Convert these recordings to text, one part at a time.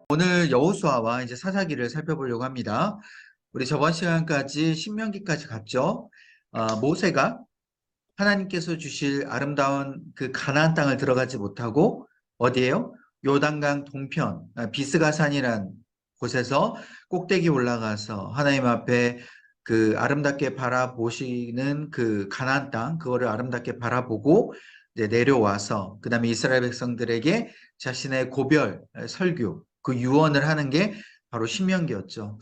오늘 여호수아와 이제 사사기를 살펴보려고 합니다. 우리 저번 시간까지 신명기까지 갔죠. 모세가 하나님께서 주실 아름다운 그 가나안 땅을 들어가지 못하고 어디에요? 요단강 동편 비스가산이란 곳에서 꼭대기 올라가서 하나님 앞에 그 아름답게 바라보시는 그 가나안 땅 그거를 아름답게 바라보고 이제 내려와서 그 다음에 이스라엘 백성들에게 자신의 고별 설교 그 유언을 하는 게 바로 신명기였죠.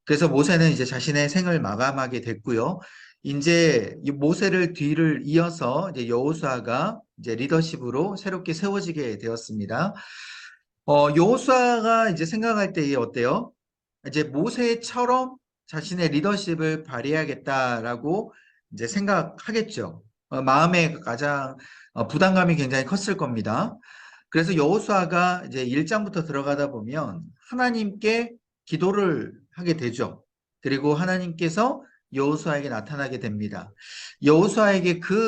그래서 모세는 이제 자신의 생을 마감하게 됐고요. 이제 이 모세를 뒤를 이어서 이제 여호수아가 이제 리더십으로 새롭게 세워지게 되었습니다. 여호수아가 이제 생각할 때 어때요? 이제 모세처럼 자신의 리더십을 발휘하겠다라고 이제 생각하겠죠. 마음에 가장 부담감이 굉장히 컸을 겁니다. 그래서 여호수아가 이제 1장부터 들어가다 보면 하나님께 기도를 하게 되죠. 그리고 하나님께서 여호수아에게 나타나게 됩니다. 여호수아의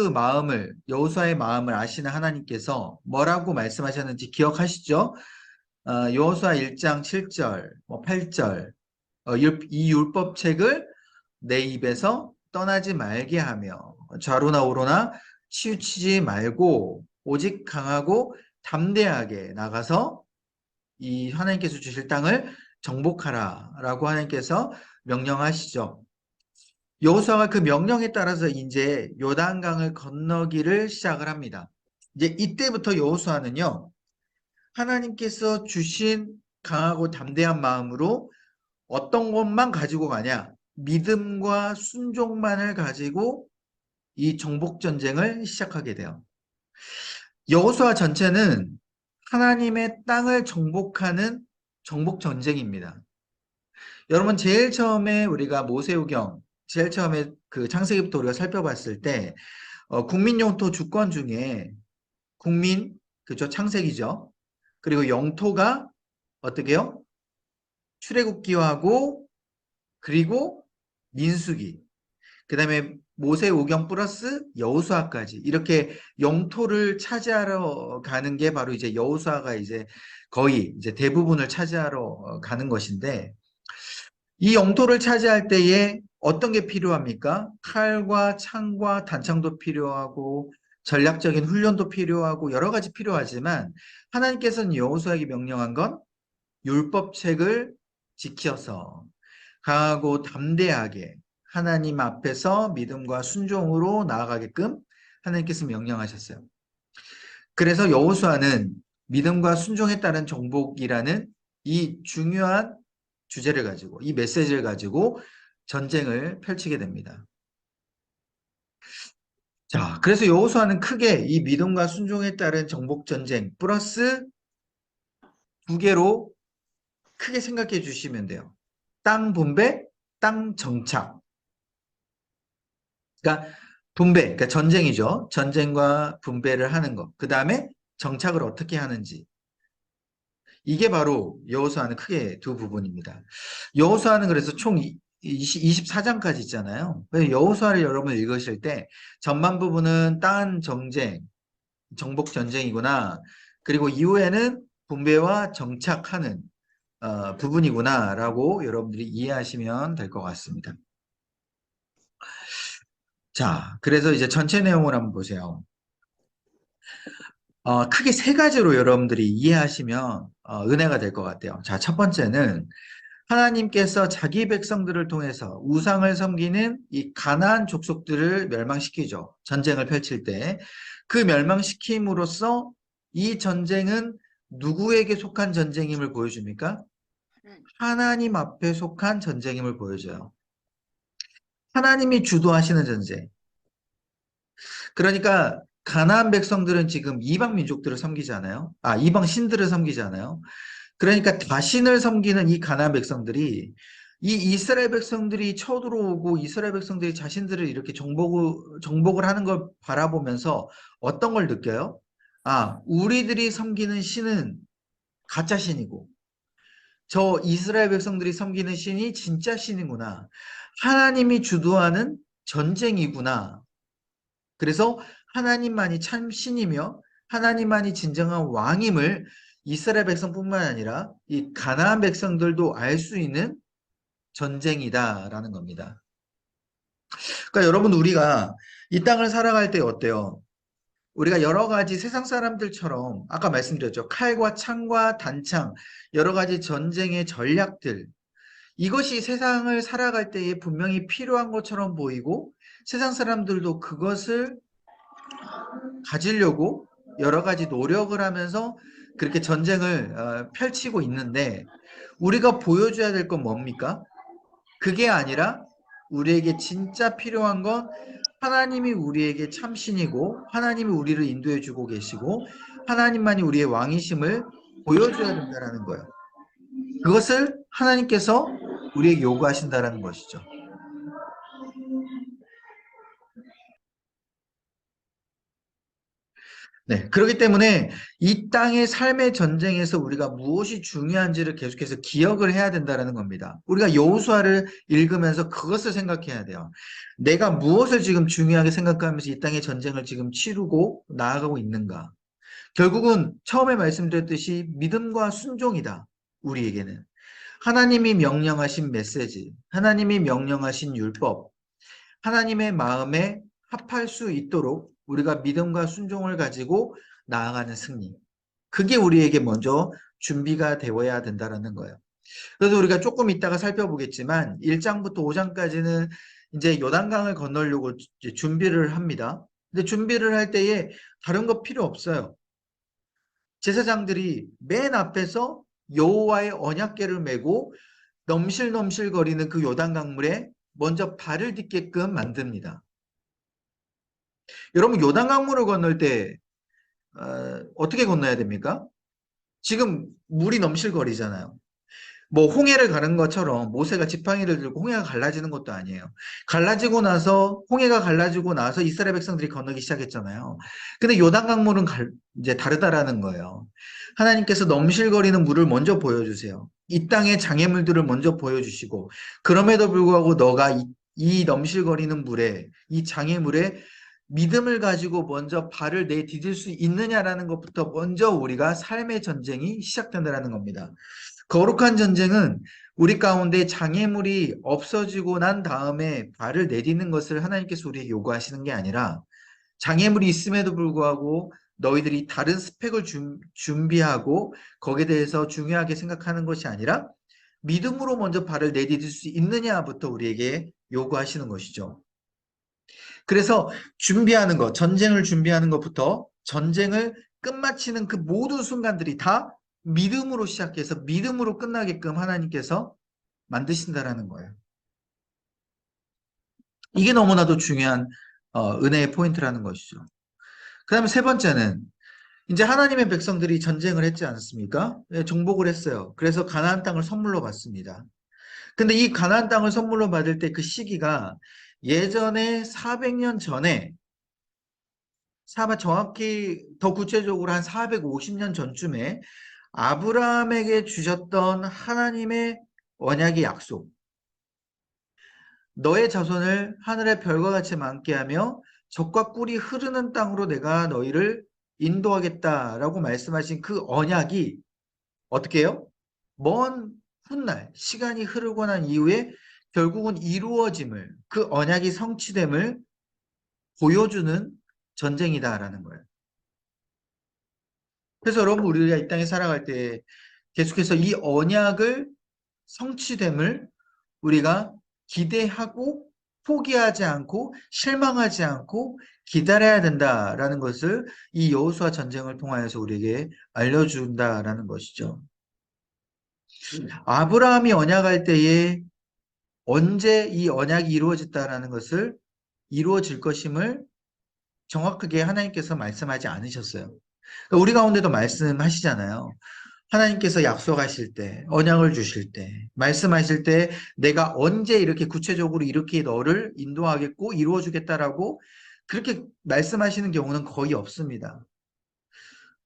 마음을 아시는 하나님께서 뭐라고 말씀하셨는지 기억하시죠? 여호수아 1장 7절, 8절, 이 율법책을 내 입에서 떠나지 말게 하며 좌로나 우로나 치우치지 말고 오직 강하고 담대하게 나가서 이 하나님께서 주실 땅을 정복하라 라고 하나님께서 명령하시죠. 여호수아가 그 명령에 따라서 이제 요단강을 건너기를 시작을 합니다. 이제 이때부터 여호수아는요, 하나님께서 주신 강하고 담대한 마음으로 어떤 것만 가지고 가냐? 믿음과 순종만을 가지고 이 정복 전쟁을 시작하게 돼요. 여호수아 전체는 하나님의 땅을 정복하는 정복 전쟁입니다. 여러분 제일 처음에 우리가 모세오경 제일 처음에 그 창세기부터 우리가 살펴봤을 때 국민 영토 주권 중에 국민 그죠 창세기죠. 그리고 영토가 어떻게요? 출애굽기하고 그리고 민수기 그 다음에 모세오경 플러스 여호수아까지 이렇게 영토를 차지하러 가는 게 바로 이제 여호수아가 이제 거의 이제 대부분을 차지하러 가는 것인데 이 영토를 차지할 때에 어떤 게 필요합니까? 칼과 창과 단창도 필요하고 전략적인 훈련도 필요하고 여러 가지 필요하지만 하나님께서는 여호수아에게 명령한 건 율법책을 지켜서 강하고 담대하게 하나님 앞에서 믿음과 순종으로 나아가게끔 하나님께서 명령하셨어요. 그래서 여호수아는 믿음과 순종에 따른 정복이라는 이 중요한 주제를 가지고 이 메시지를 가지고 전쟁을 펼치게 됩니다. 자, 그래서 여호수아는 크게 이 믿음과 순종에 따른 정복 전쟁 플러스 두 개로 크게 생각해 주시면 돼요. 땅 분배, 땅 정착. 그러니까 분배, 그러니까 전쟁이죠. 전쟁과 분배를 하는 것. 그 다음에 정착을 어떻게 하는지. 이게 바로 여호수아는 크게 두 부분입니다. 여호수아는 그래서 총 24장까지 있잖아요. 여호수아를 여러분 읽으실 때 전반 부분은 땅 정쟁, 정복 전쟁이구나. 그리고 이후에는 분배와 정착하는 부분이구나라고 여러분들이 이해하시면 될 것 같습니다. 자, 그래서 이제 전체 내용을 한번 보세요. 크게 세 가지로 여러분들이 이해하시면 은혜가 될 것 같아요. 자, 첫 번째는 하나님께서 자기 백성들을 통해서 우상을 섬기는 이 가나안 족속들을 멸망시키죠. 전쟁을 펼칠 때. 그 멸망시킴으로써 이 전쟁은 누구에게 속한 전쟁임을 보여줍니까? 하나님 앞에 속한 전쟁임을 보여줘요. 하나님이 주도하시는 전쟁. 그러니까 가나안 백성들은 지금 이방 민족들을 섬기잖아요. 이방 신들을 섬기잖아요. 그러니까 다신을 섬기는 이 가나안 백성들이 이 이스라엘 백성들이 쳐들어오고 이스라엘 백성들이 자신들을 이렇게 정복을 하는 걸 바라보면서 어떤 걸 느껴요? 우리들이 섬기는 신은 가짜 신이고 저 이스라엘 백성들이 섬기는 신이 진짜 신이구나. 하나님이 주도하는 전쟁이구나. 그래서 하나님만이 참 신이며 하나님만이 진정한 왕임을 이스라엘 백성뿐만 아니라 이 가나안 백성들도 알 수 있는 전쟁이다라는 겁니다. 그러니까 여러분 우리가 이 땅을 살아갈 때 어때요? 우리가 여러 가지 세상 사람들처럼 아까 말씀드렸죠. 칼과 창과 단창, 여러 가지 전쟁의 전략들. 이것이 세상을 살아갈 때에 분명히 필요한 것처럼 보이고 세상 사람들도 그것을 가지려고 여러 가지 노력을 하면서 그렇게 전쟁을 펼치고 있는데 우리가 보여줘야 될 건 뭡니까? 그게 아니라 우리에게 진짜 필요한 건 하나님이 우리에게 참신이고 하나님이 우리를 인도해 주고 계시고 하나님만이 우리의 왕이심을 보여줘야 된다는 거예요. 그것을 하나님께서 우리에게 요구하신다는 것이죠. 네, 그렇기 때문에 이 땅의 삶의 전쟁에서 우리가 무엇이 중요한지를 계속해서 기억을 해야 된다는 겁니다. 우리가 여호수아를 읽으면서 그것을 생각해야 돼요. 내가 무엇을 지금 중요하게 생각하면서 이 땅의 전쟁을 지금 치르고 나아가고 있는가? 결국은 처음에 말씀드렸듯이 믿음과 순종이다. 우리에게는. 하나님이 명령하신 메시지, 하나님이 명령하신 율법, 하나님의 마음에 합할 수 있도록 우리가 믿음과 순종을 가지고 나아가는 승리. 그게 우리에게 먼저 준비가 되어야 된다는 거예요. 그래서 우리가 조금 이따가 살펴보겠지만 1장부터 5장까지는 이제 요단강을 건너려고 이제 준비를 합니다. 근데 준비를 할 때에 다른 거 필요 없어요. 제사장들이 맨 앞에서 여호와의 언약궤를 메고 넘실넘실거리는 그 요단강물에 먼저 발을 딛게끔 만듭니다. 여러분 요단강물을 건널 때 어떻게 건너야 됩니까? 지금 물이 넘실거리잖아요. 뭐 홍해를 가는 것처럼 모세가 지팡이를 들고 홍해가 갈라지는 것도 아니에요. 갈라지고 나서 홍해가 갈라지고 나서 이스라엘 백성들이 건너기 시작했잖아요. 근데 요단강물은 이제 다르다라는 거예요. 하나님께서 넘실거리는 물을 먼저 보여주세요. 이 땅의 장애물들을 먼저 보여주시고 그럼에도 불구하고 너가 이 넘실거리는 물에 이 장애물에 믿음을 가지고 먼저 발을 내디딜 수 있느냐라는 것부터 먼저 우리가 삶의 전쟁이 시작된다는 겁니다. 거룩한 전쟁은 우리 가운데 장애물이 없어지고 난 다음에 발을 내딛는 것을 하나님께서 우리에게 요구하시는 게 아니라 장애물이 있음에도 불구하고 너희들이 다른 스펙을 준비하고 거기에 대해서 중요하게 생각하는 것이 아니라 믿음으로 먼저 발을 내디딜 수 있느냐부터 우리에게 요구하시는 것이죠. 그래서 준비하는 것, 전쟁을 준비하는 것부터 전쟁을 끝마치는 그 모든 순간들이 다 믿음으로 시작해서 믿음으로 끝나게끔 하나님께서 만드신다라는 거예요. 이게 너무나도 중요한 은혜의 포인트라는 것이죠. 그 다음에 세 번째는 이제 하나님의 백성들이 전쟁을 했지 않습니까? 예, 정복을 했어요. 그래서 가나안 땅을 선물로 받습니다. 근데 이 가나안 땅을 선물로 받을 때 그 시기가 예전에 400년 전에 정확히 더 구체적으로 한 450년 전쯤에 아브라함에게 주셨던 하나님의 언약의 약속. 너의 자손을 하늘의 별과 같이 많게 하며 젖과 꿀이 흐르는 땅으로 내가 너희를 인도하겠다라고 말씀하신 그 언약이 어떻게 해요? 먼 훗날 시간이 흐르고 난 이후에 결국은 이루어짐을 그 언약이 성취됨을 보여주는 전쟁이다라는 거예요. 그래서 여러분 우리가 이 땅에 살아갈 때 계속해서 이 언약을 성취됨을 우리가 기대하고 포기하지 않고 실망하지 않고 기다려야 된다라는 것을 이 여호수아 전쟁을 통하여서 우리에게 알려준다라는 것이죠. 아브라함이 언약할 때에 언제 이 언약이 이루어졌다라는 것을 이루어질 것임을 정확하게 하나님께서 말씀하지 않으셨어요. 그러니까 우리 가운데도 말씀하시잖아요. 하나님께서 약속하실 때, 언약을 주실 때, 말씀하실 때 내가 언제 이렇게 구체적으로 이렇게 너를 인도하겠고 이루어주겠다라고 그렇게 말씀하시는 경우는 거의 없습니다.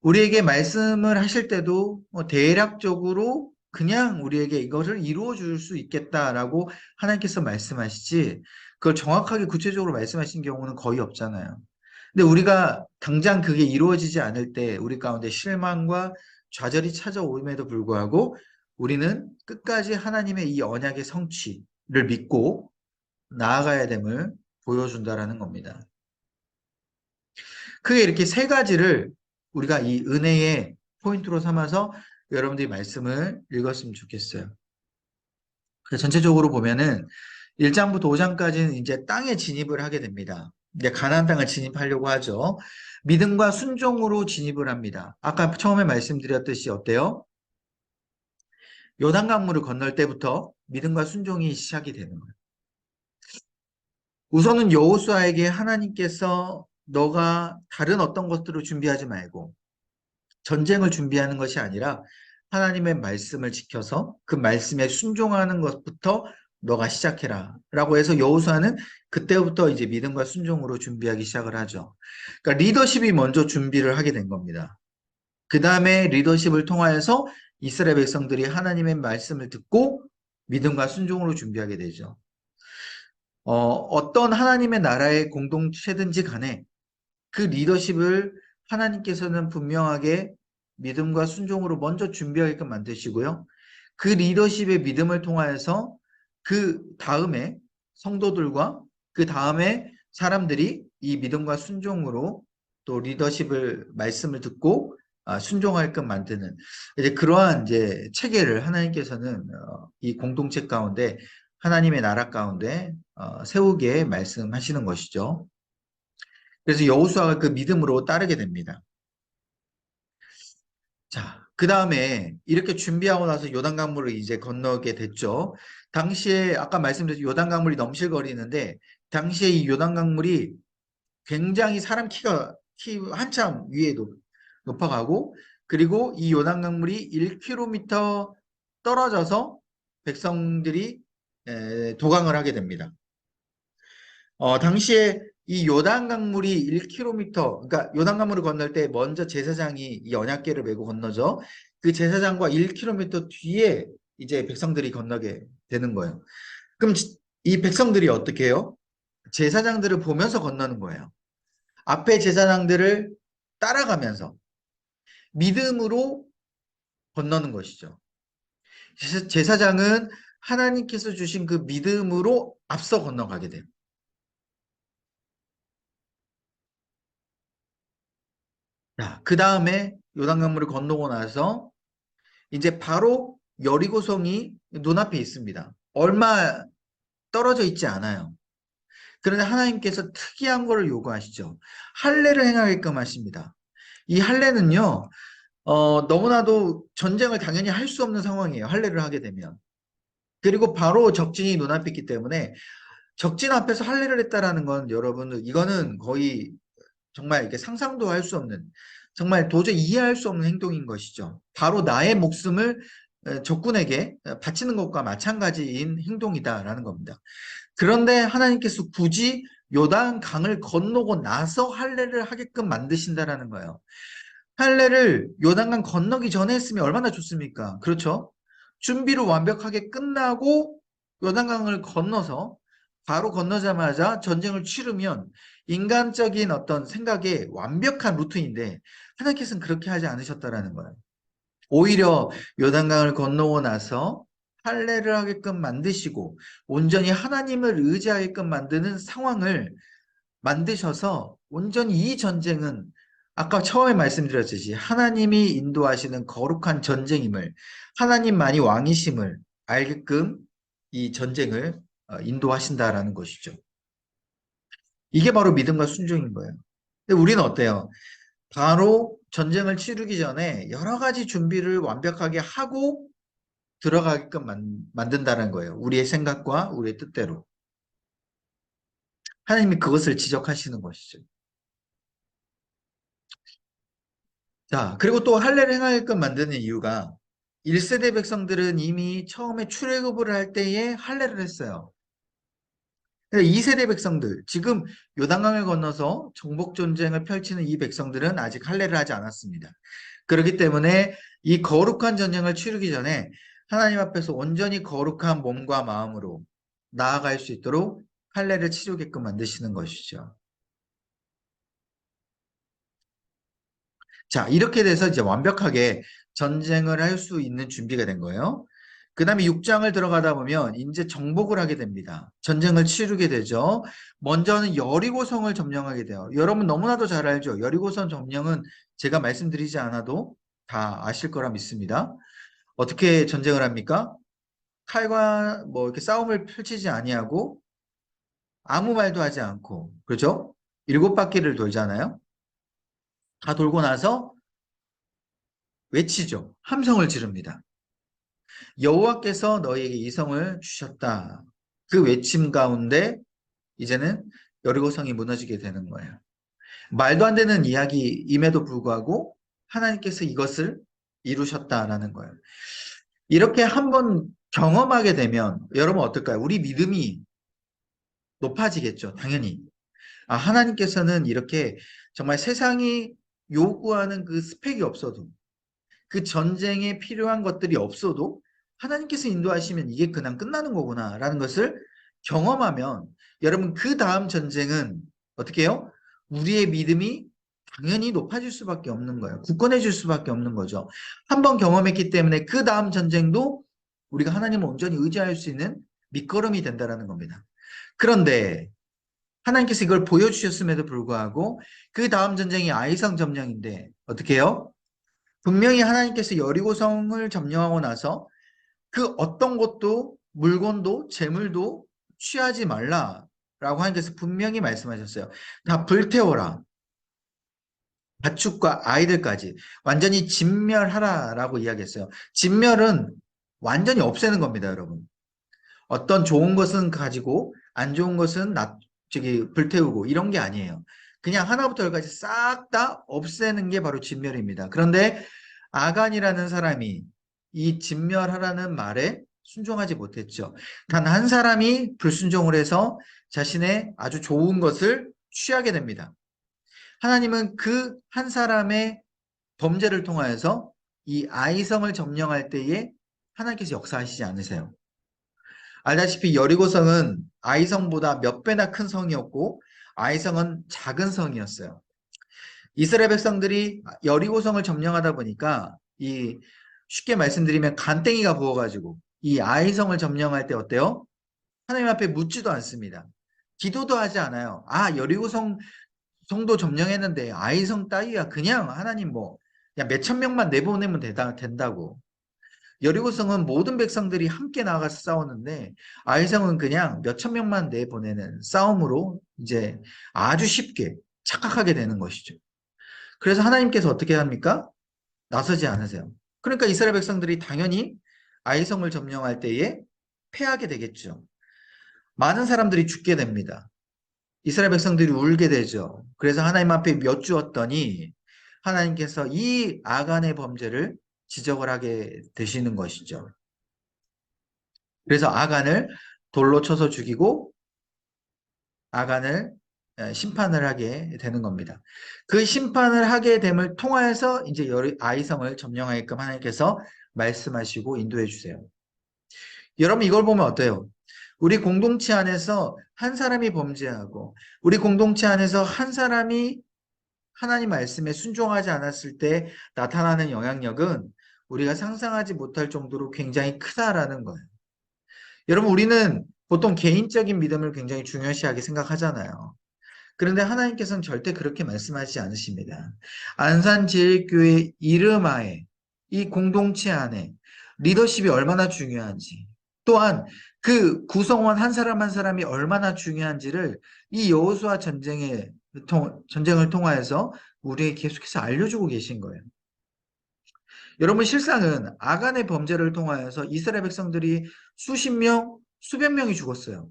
우리에게 말씀을 하실 때도 대략적으로 그냥 우리에게 이것을 이루어 줄 수 있겠다라고 하나님께서 말씀하시지 그걸 정확하게 구체적으로 말씀하신 경우는 거의 없잖아요. 근데 우리가 당장 그게 이루어지지 않을 때 우리 가운데 실망과 좌절이 찾아옴에도 불구하고 우리는 끝까지 하나님의 이 언약의 성취를 믿고 나아가야 됨을 보여준다라는 겁니다. 크게 이렇게 세 가지를 우리가 이 은혜의 포인트로 삼아서 여러분들이 말씀을 읽었으면 좋겠어요. 그래서 전체적으로 보면은 1장부터 5장까지는 이제 땅에 진입을 하게 됩니다. 이제 가나안 땅을 진입하려고 하죠. 믿음과 순종으로 진입을 합니다. 아까 처음에 말씀드렸듯이 어때요? 요단강물을 건널 때부터 믿음과 순종이 시작이 되는 거예요. 우선은 여호수아에게 하나님께서 너가 다른 어떤 것들을 준비하지 말고 전쟁을 준비하는 것이 아니라 하나님의 말씀을 지켜서 그 말씀에 순종하는 것부터 너가 시작해라 라고 해서 여호수아는 그때부터 이제 믿음과 순종으로 준비하기 시작을 하죠. 그러니까 리더십이 먼저 준비를 하게 된 겁니다. 그 다음에 리더십을 통하여서 이스라엘 백성들이 하나님의 말씀을 듣고 믿음과 순종으로 준비하게 되죠. 어떤 하나님의 나라의 공동체든지 간에 그 리더십을 하나님께서는 분명하게 믿음과 순종으로 먼저 준비하게끔 만드시고요. 그 리더십의 믿음을 통하여서 그 다음에 성도들과 그 다음에 사람들이 이 믿음과 순종으로 또 리더십을 말씀을 듣고 순종하게끔 만드는 이제 그러한 이제 체계를 하나님께서는 이 공동체 가운데 하나님의 나라 가운데 세우게 말씀하시는 것이죠. 그래서 여호수아가 그 믿음으로 따르게 됩니다. 자, 그 다음에 이렇게 준비하고 나서 요단강물을 이제 건너게 됐죠. 당시에 아까 말씀드린 요단강물이 넘실거리는데 당시에 이 요단강물이 굉장히 사람 키 한참 위에 높아가고 그리고 이 요단강물이 1km 떨어져서 백성들이 도강을 하게 됩니다. 당시에 이 요단강물이 1km, 그러니까 요단강물을 건널 때 먼저 제사장이 이 언약궤를 메고 건너죠. 그 제사장과 1km 뒤에 이제 백성들이 건너게 되는 거예요. 그럼 이 백성들이 어떻게 해요? 제사장들을 보면서 건너는 거예요. 앞에 제사장들을 따라가면서 믿음으로 건너는 것이죠. 제사장은 하나님께서 주신 그 믿음으로 앞서 건너가게 돼요. 자, 그 다음에 요단강물을 건너고 나서 이제 바로 여리고성이 눈앞에 있습니다. 얼마 떨어져 있지 않아요. 그런데 하나님께서 특이한 것을 요구하시죠. 할례를 행하게끔 하십니다. 이 할례는요, 너무나도 전쟁을 당연히 할 수 없는 상황이에요. 할례를 하게 되면. 그리고 바로 적진이 눈앞에 있기 때문에 적진 앞에서 할례를 했다라는 건 여러분, 이거는 거의 정말 이렇게 상상도 할 수 없는 정말 도저히 이해할 수 없는 행동인 것이죠. 바로 나의 목숨을 적군에게 바치는 것과 마찬가지인 행동이다라는 겁니다. 그런데 하나님께서 굳이 요단 강을 건너고 나서 할례를 하게끔 만드신다라는 거예요. 할례를 요단강 건너기 전에 했으면 얼마나 좋습니까? 그렇죠? 준비를 완벽하게 끝나고 요단강을 건너서 바로 건너자마자 전쟁을 치르면 인간적인 어떤 생각에 완벽한 루트인데 하나님께서는 그렇게 하지 않으셨다라는 거예요. 오히려 요단강을 건너고 나서 할례를 하게끔 만드시고 온전히 하나님을 의지하게끔 만드는 상황을 만드셔서 온전히 이 전쟁은 아까 처음에 말씀드렸듯이 하나님이 인도하시는 거룩한 전쟁임을 하나님만이 왕이심을 알게끔 이 전쟁을 인도하신다라는 것이죠. 이게 바로 믿음과 순종인 거예요. 근데 우리는 어때요? 바로 전쟁을 치르기 전에 여러 가지 준비를 완벽하게 하고 들어가게끔 만든다는 거예요. 우리의 생각과 우리의 뜻대로. 하나님이 그것을 지적하시는 것이죠. 자, 그리고 또 할례를 행하게끔 만드는 이유가 1세대 백성들은 이미 처음에 출애굽을 할 때에 할례를 했어요. 2세대 백성들, 지금 요단강을 건너서 정복 전쟁을 펼치는 이 백성들은 아직 할례를 하지 않았습니다. 그렇기 때문에 이 거룩한 전쟁을 치르기 전에 하나님 앞에서 온전히 거룩한 몸과 마음으로 나아갈 수 있도록 할례를 치르게끔 만드시는 것이죠. 자, 이렇게 돼서 이제 완벽하게 전쟁을 할 수 있는 준비가 된 거예요. 그 다음에 6장을 들어가다 보면 이제 정복을 하게 됩니다. 전쟁을 치르게 되죠. 먼저는 여리고성을 점령하게 돼요. 여러분 너무나도 잘 알죠. 여리고성 점령은 제가 말씀드리지 않아도 다 아실 거라 믿습니다. 어떻게 전쟁을 합니까? 칼과 뭐 이렇게 싸움을 펼치지 아니하고 아무 말도 하지 않고, 그렇죠? 7바퀴를 돌잖아요. 다 돌고 나서 외치죠. 함성을 지릅니다. 여호와께서 너희에게 이 성을 주셨다. 그 외침 가운데 이제는 여리고성이 무너지게 되는 거예요. 말도 안 되는 이야기임에도 불구하고 하나님께서 이것을 이루셨다라는 거예요. 이렇게 한번 경험하게 되면 여러분 어떨까요? 우리 믿음이 높아지겠죠. 당연히. 아, 하나님께서는 이렇게 정말 세상이 요구하는 그 스펙이 없어도 그 전쟁에 필요한 것들이 없어도 하나님께서 인도하시면 이게 그냥 끝나는 거구나라는 것을 경험하면 여러분 그 다음 전쟁은 어떻게 해요? 우리의 믿음이 당연히 높아질 수밖에 없는 거예요. 굳건해질 수밖에 없는 거죠. 한번 경험했기 때문에 그 다음 전쟁도 우리가 하나님을 온전히 의지할 수 있는 밑거름이 된다는 겁니다. 그런데 하나님께서 이걸 보여주셨음에도 불구하고 그 다음 전쟁이 아이성 점령인데 어떻게 해요? 분명히 하나님께서 여리고성을 점령하고 나서 그 어떤 것도 물건도 재물도 취하지 말라라고 하나님께서 분명히 말씀하셨어요. 다 불태워라. 가축과 아이들까지 완전히 진멸하라라고 이야기했어요. 진멸은 완전히 없애는 겁니다, 여러분. 어떤 좋은 것은 가지고 안 좋은 것은 불태우고 이런 게 아니에요. 그냥 하나부터 열까지 싹 다 없애는 게 바로 진멸입니다. 그런데 아간이라는 사람이 이 진멸하라는 말에 순종하지 못했죠. 단 한 사람이 불순종을 해서 자신의 아주 좋은 것을 취하게 됩니다. 하나님은 그 한 사람의 범죄를 통하여서 이 아이성을 점령할 때에 하나님께서 역사하시지 않으세요. 알다시피 여리고성은 아이성보다 몇 배나 큰 성이었고 아이성은 작은 성이었어요. 이스라엘 백성들이 여리고성을 점령하다 보니까 이 쉽게 말씀드리면 간땡이가 부어가지고 이 아이성을 점령할 때 어때요? 하나님 앞에 묻지도 않습니다. 기도도 하지 않아요. 아, 여리고성 성도 점령했는데 아이성 따위야 그냥 하나님 뭐 그냥 몇천 명만 내보내면 된다고. 여리고성은 모든 백성들이 함께 나가서 싸웠는데 아이성은 그냥 몇천 명만 내보내는 싸움으로 이제 아주 쉽게 착각하게 되는 것이죠. 그래서 하나님께서 어떻게 합니까? 나서지 않으세요. 그러니까 이스라엘 백성들이 당연히 아이성을 점령할 때에 패하게 되겠죠. 많은 사람들이 죽게 됩니다. 이스라엘 백성들이 울게 되죠. 그래서 하나님 앞에 몇 주었더니 하나님께서 이 아간의 범죄를 지적을 하게 되시는 것이죠. 그래서 아간을 돌로 쳐서 죽이고 아간을 심판을 하게 되는 겁니다. 그 심판을 하게 됨을 통하여서 이제 아이성을 점령하게끔 하나님께서 말씀하시고 인도해 주세요. 여러분 이걸 보면 어때요? 우리 공동체 안에서 한 사람이 범죄하고 우리 공동체 안에서 한 사람이 하나님 말씀에 순종하지 않았을 때 나타나는 영향력은 우리가 상상하지 못할 정도로 굉장히 크다라는 거예요. 여러분 우리는 보통 개인적인 믿음을 굉장히 중요시하게 생각하잖아요. 그런데 하나님께서는 절대 그렇게 말씀하지 않으십니다. 안산제일교회 이름하에 이 공동체 안에 리더십이 얼마나 중요한지 또한 그 구성원 한 사람 한 사람이 얼마나 중요한지를 이 여호수아 전쟁을 통하여서 우리에게 계속해서 알려주고 계신 거예요. 여러분 실상은 아간의 범죄를 통하여서 이스라엘 백성들이 수십 명, 수백 명이 죽었어요.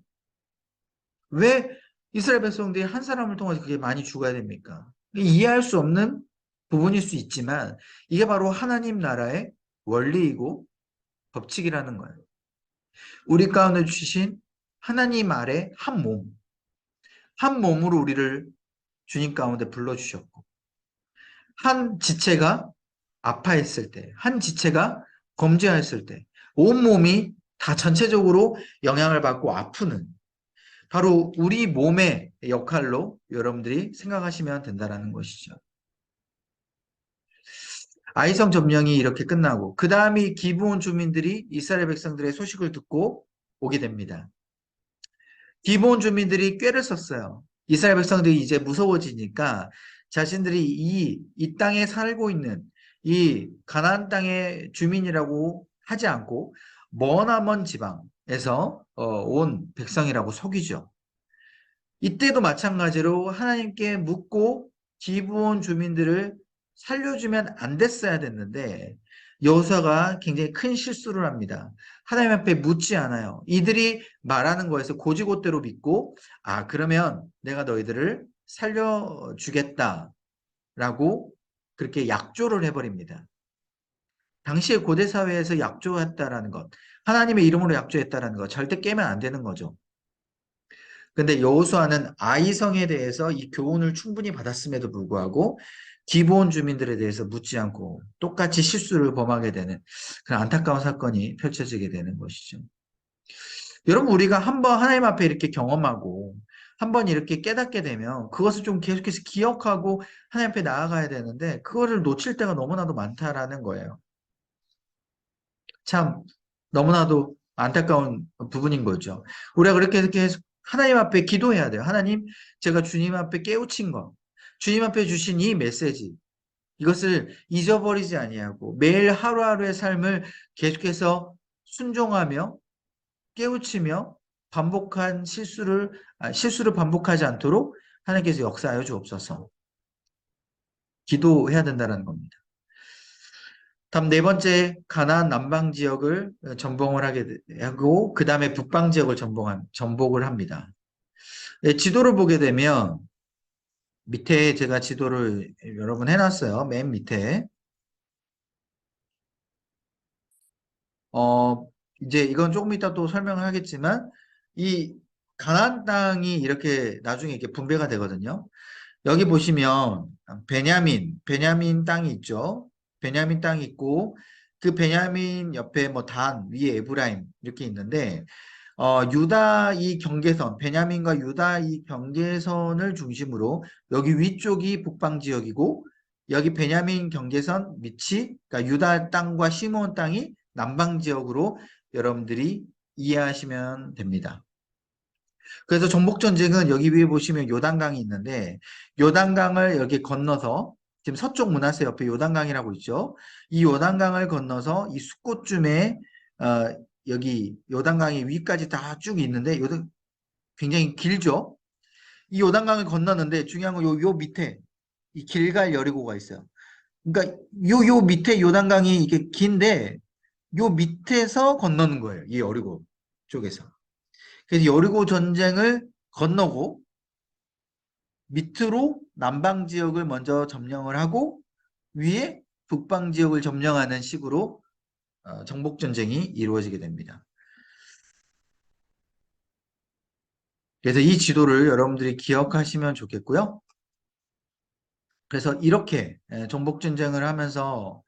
왜 이스라엘 백성들이 한 사람을 통해서 그게 많이 죽어야 됩니까? 이해할 수 없는 부분일 수 있지만 이게 바로 하나님 나라의 원리이고 법칙이라는 거예요. 우리 가운데 주신 하나님 아래 한 몸, 한 몸으로 우리를 주님 가운데 불러주셨고 한 지체가 아파했을 때, 한 지체가 범죄했을 때, 온몸이 다 전체적으로 영향을 받고 아프는 바로 우리 몸의 역할로 여러분들이 생각하시면 된다는 것이죠. 아이성 점령이 이렇게 끝나고 그 다음에 기브온 주민들이 이스라엘 백성들의 소식을 듣고 오게 됩니다. 기브온 주민들이 꾀를 썼어요. 이스라엘 백성들이 이제 무서워지니까 자신들이 이 땅에 살고 있는 이 가나안 땅의 주민이라고 하지 않고 머나먼 지방에서 온 백성이라고 속이죠. 이때도 마찬가지로 하나님께 묻고 기브온 주민들을 살려주면 안 됐어야 됐는데 여호수아가 굉장히 큰 실수를 합니다. 하나님 앞에 묻지 않아요. 이들이 말하는 거에서 고지고대로 믿고 그러면 내가 너희들을 살려주겠다라고 그렇게 약조를 해버립니다. 당시의 고대 사회에서 약조했다라는 것, 하나님의 이름으로 약조했다라는 것 절대 깨면 안 되는 거죠. 근데 여호수아는 아이성에 대해서 이 교훈을 충분히 받았음에도 불구하고 기브온 주민들에 대해서 묻지 않고 똑같이 실수를 범하게 되는 그런 안타까운 사건이 펼쳐지게 되는 것이죠. 여러분, 우리가 한번 하나님 앞에 이렇게 경험하고 한번 이렇게 깨닫게 되면 그것을 좀 계속해서 기억하고 하나님 앞에 나아가야 되는데 그거를 놓칠 때가 너무나도 많다라는 거예요. 참 너무나도 안타까운 부분인 거죠. 우리가 그렇게 계속 하나님 앞에 기도해야 돼요. 하나님, 제가 주님 앞에 깨우친 것, 주님 앞에 주신 이 메시지, 이것을 잊어버리지 아니하고 매일 하루하루의 삶을 계속해서 순종하며 깨우치며 실수를 반복하지 않도록 하나님께서 역사하여 주옵소서. 기도해야 된다는 겁니다. 다음 네 번째, 가나안 남방 지역을 전봉을 하고 그 다음에 북방 지역을 전복을 합니다. 네, 지도를 보게 되면 밑에 제가 지도를 여러 번 해놨어요. 맨 밑에 어 이제 이건 조금 이따 또 설명을 하겠지만 이 가나안 땅이 이렇게 나중에 이렇게 분배가 되거든요. 여기 보시면 베냐민 땅이 있죠. 베냐민 땅이 있고 그 베냐민 옆에 뭐 단, 위에 에브라임 이렇게 있는데 유다 이 경계선, 베냐민과 유다 이 경계선을 중심으로 여기 위쪽이 북방 지역이고 여기 베냐민 경계선 밑이 그러니까 유다 땅과 시므온 땅이 남방 지역으로 여러분들이 이해하시면 됩니다. 그래서 정복전쟁은 여기 위에 보시면 요단강이 있는데 요단강을 여기 건너서 지금 서쪽 문하세 옆에 요단강이라고 있죠. 이 요단강을 건너서 이 숫꽃쯤에 여기 요단강이 위까지 다 쭉 있는데 굉장히 길죠. 이 요단강을 건너는데 중요한 건 요 밑에 이 길갈 여리고가 있어요. 그러니까 요 밑에 요단강이 이게 긴데 요 밑에서 건너는 거예요. 이 여리고 쪽에서. 그래서 여리고 전쟁을 건너고 밑으로 남방 지역을 먼저 점령을 하고 위에 북방 지역을 점령하는 식으로 정복 전쟁이 이루어지게 됩니다. 그래서 이 지도를 여러분들이 기억하시면 좋겠고요. 그래서 이렇게 정복 전쟁을 하면서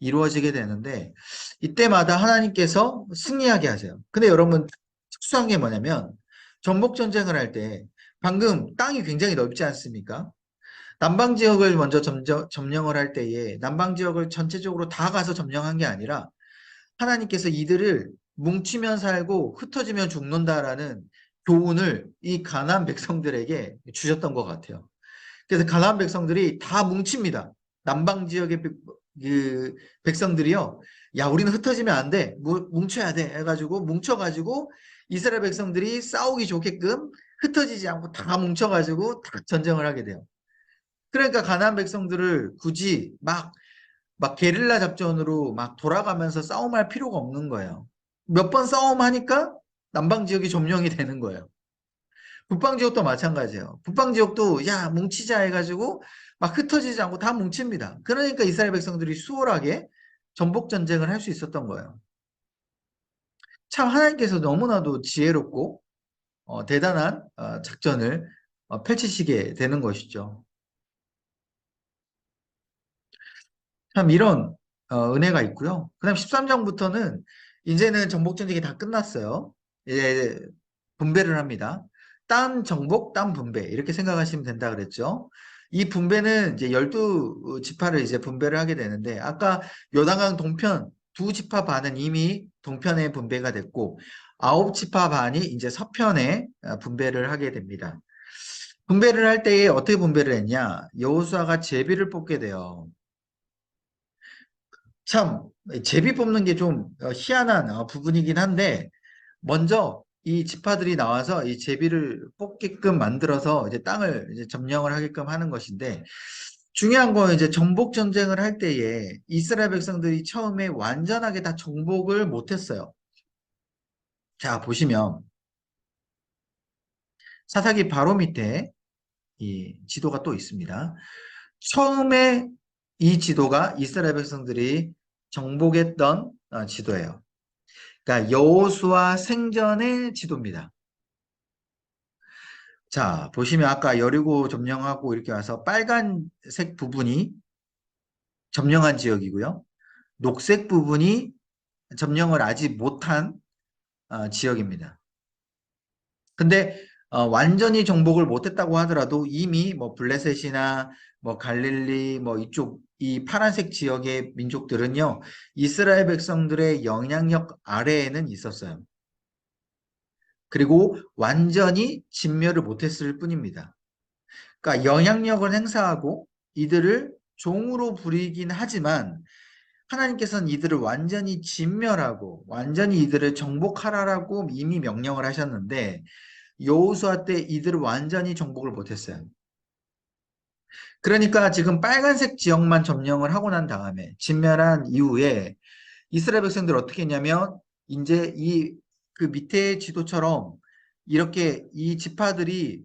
이루어지게 되는데 이때마다 하나님께서 승리하게 하세요. 근데 여러분 특수한 게 뭐냐면 정복 전쟁을 할 때 방금 땅이 굉장히 넓지 않습니까? 남방 지역을 먼저 점령을 할 때에 남방 지역을 전체적으로 다 가서 점령한 게 아니라 하나님께서 이들을 뭉치면 살고 흩어지면 죽는다라는 교훈을 이 가나안 백성들에게 주셨던 것 같아요. 그래서 가나안 백성들이 다 뭉칩니다. 남방 지역의 그 백성들이요. 야, 우리는 흩어지면 안 돼. 뭉쳐야 돼. 해가지고 뭉쳐가지고 이스라엘 백성들이 싸우기 좋게끔 흩어지지 않고 다 뭉쳐가지고 다 전쟁을 하게 돼요. 그러니까 가나안 백성들을 굳이 막 게릴라 작전으로 막 돌아가면서 싸움할 필요가 없는 거예요. 몇 번 싸움하니까 남방 지역이 점령이 되는 거예요. 북방 지역도 마찬가지예요. 북방 지역도 야 뭉치자 해가지고 막 흩어지지 않고 다 뭉칩니다. 그러니까 이스라엘 백성들이 수월하게 전복 전쟁을 할 수 있었던 거예요. 참 하나님께서 너무나도 지혜롭고 대단한 작전을 펼치시게 되는 것이죠. 참 이런 은혜가 있고요. 그 다음 13장부터는 이제는 정복 전쟁이 다 끝났어요. 이제 분배를 합니다. 딴 정복, 딴 분배 이렇게 생각하시면 된다 그랬죠. 이 분배는 이제 12지파를 이제 분배를 하게 되는데, 아까 요단강 동편 두 지파 반은 이미 동편에 분배가 됐고, 9지파 반이 이제 서편에 분배를 하게 됩니다. 분배를 할 때에 어떻게 분배를 했냐? 여호수아가 제비를 뽑게 돼요. 참, 제비 뽑는 게 좀 희한한 부분이긴 한데, 먼저 이 지파들이 나와서 이 제비를 뽑게끔 만들어서 이제 땅을 이제 점령을 하게끔 하는 것인데, 중요한 건 이제 정복 전쟁을 할 때에 이스라엘 백성들이 처음에 완전하게 다 정복을 못했어요. 자, 보시면 사사기 바로 밑에 이 지도가 또 있습니다. 처음에 이 지도가 이스라엘 백성들이 정복했던 지도예요. 그러니까 여호수아 생전의 지도입니다. 자, 보시면 아까 여리고 점령하고 이렇게 와서 빨간색 부분이 점령한 지역이고요. 녹색 부분이 점령을 아직 못한 지역입니다. 근데 완전히 정복을 못했다고 하더라도 이미 뭐 블레셋이나 뭐 갈릴리 뭐 이쪽 이 파란색 지역의 민족들은요, 이스라엘 백성들의 영향력 아래에는 있었어요. 그리고 완전히 진멸을 못했을 뿐입니다. 그러니까 영향력을 행사하고 이들을 종으로 부리긴 하지만 하나님께서는 이들을 완전히 진멸하고 완전히 이들을 정복하라라고 이미 명령을 하셨는데 여호수아 때 이들을 완전히 정복을 못했어요. 그러니까 지금 빨간색 지역만 점령을 하고 난 다음에 진멸한 이후에 이스라엘 백성들 어떻게 했냐면 이제 이 그 밑에 지도처럼 이렇게 이 지파들이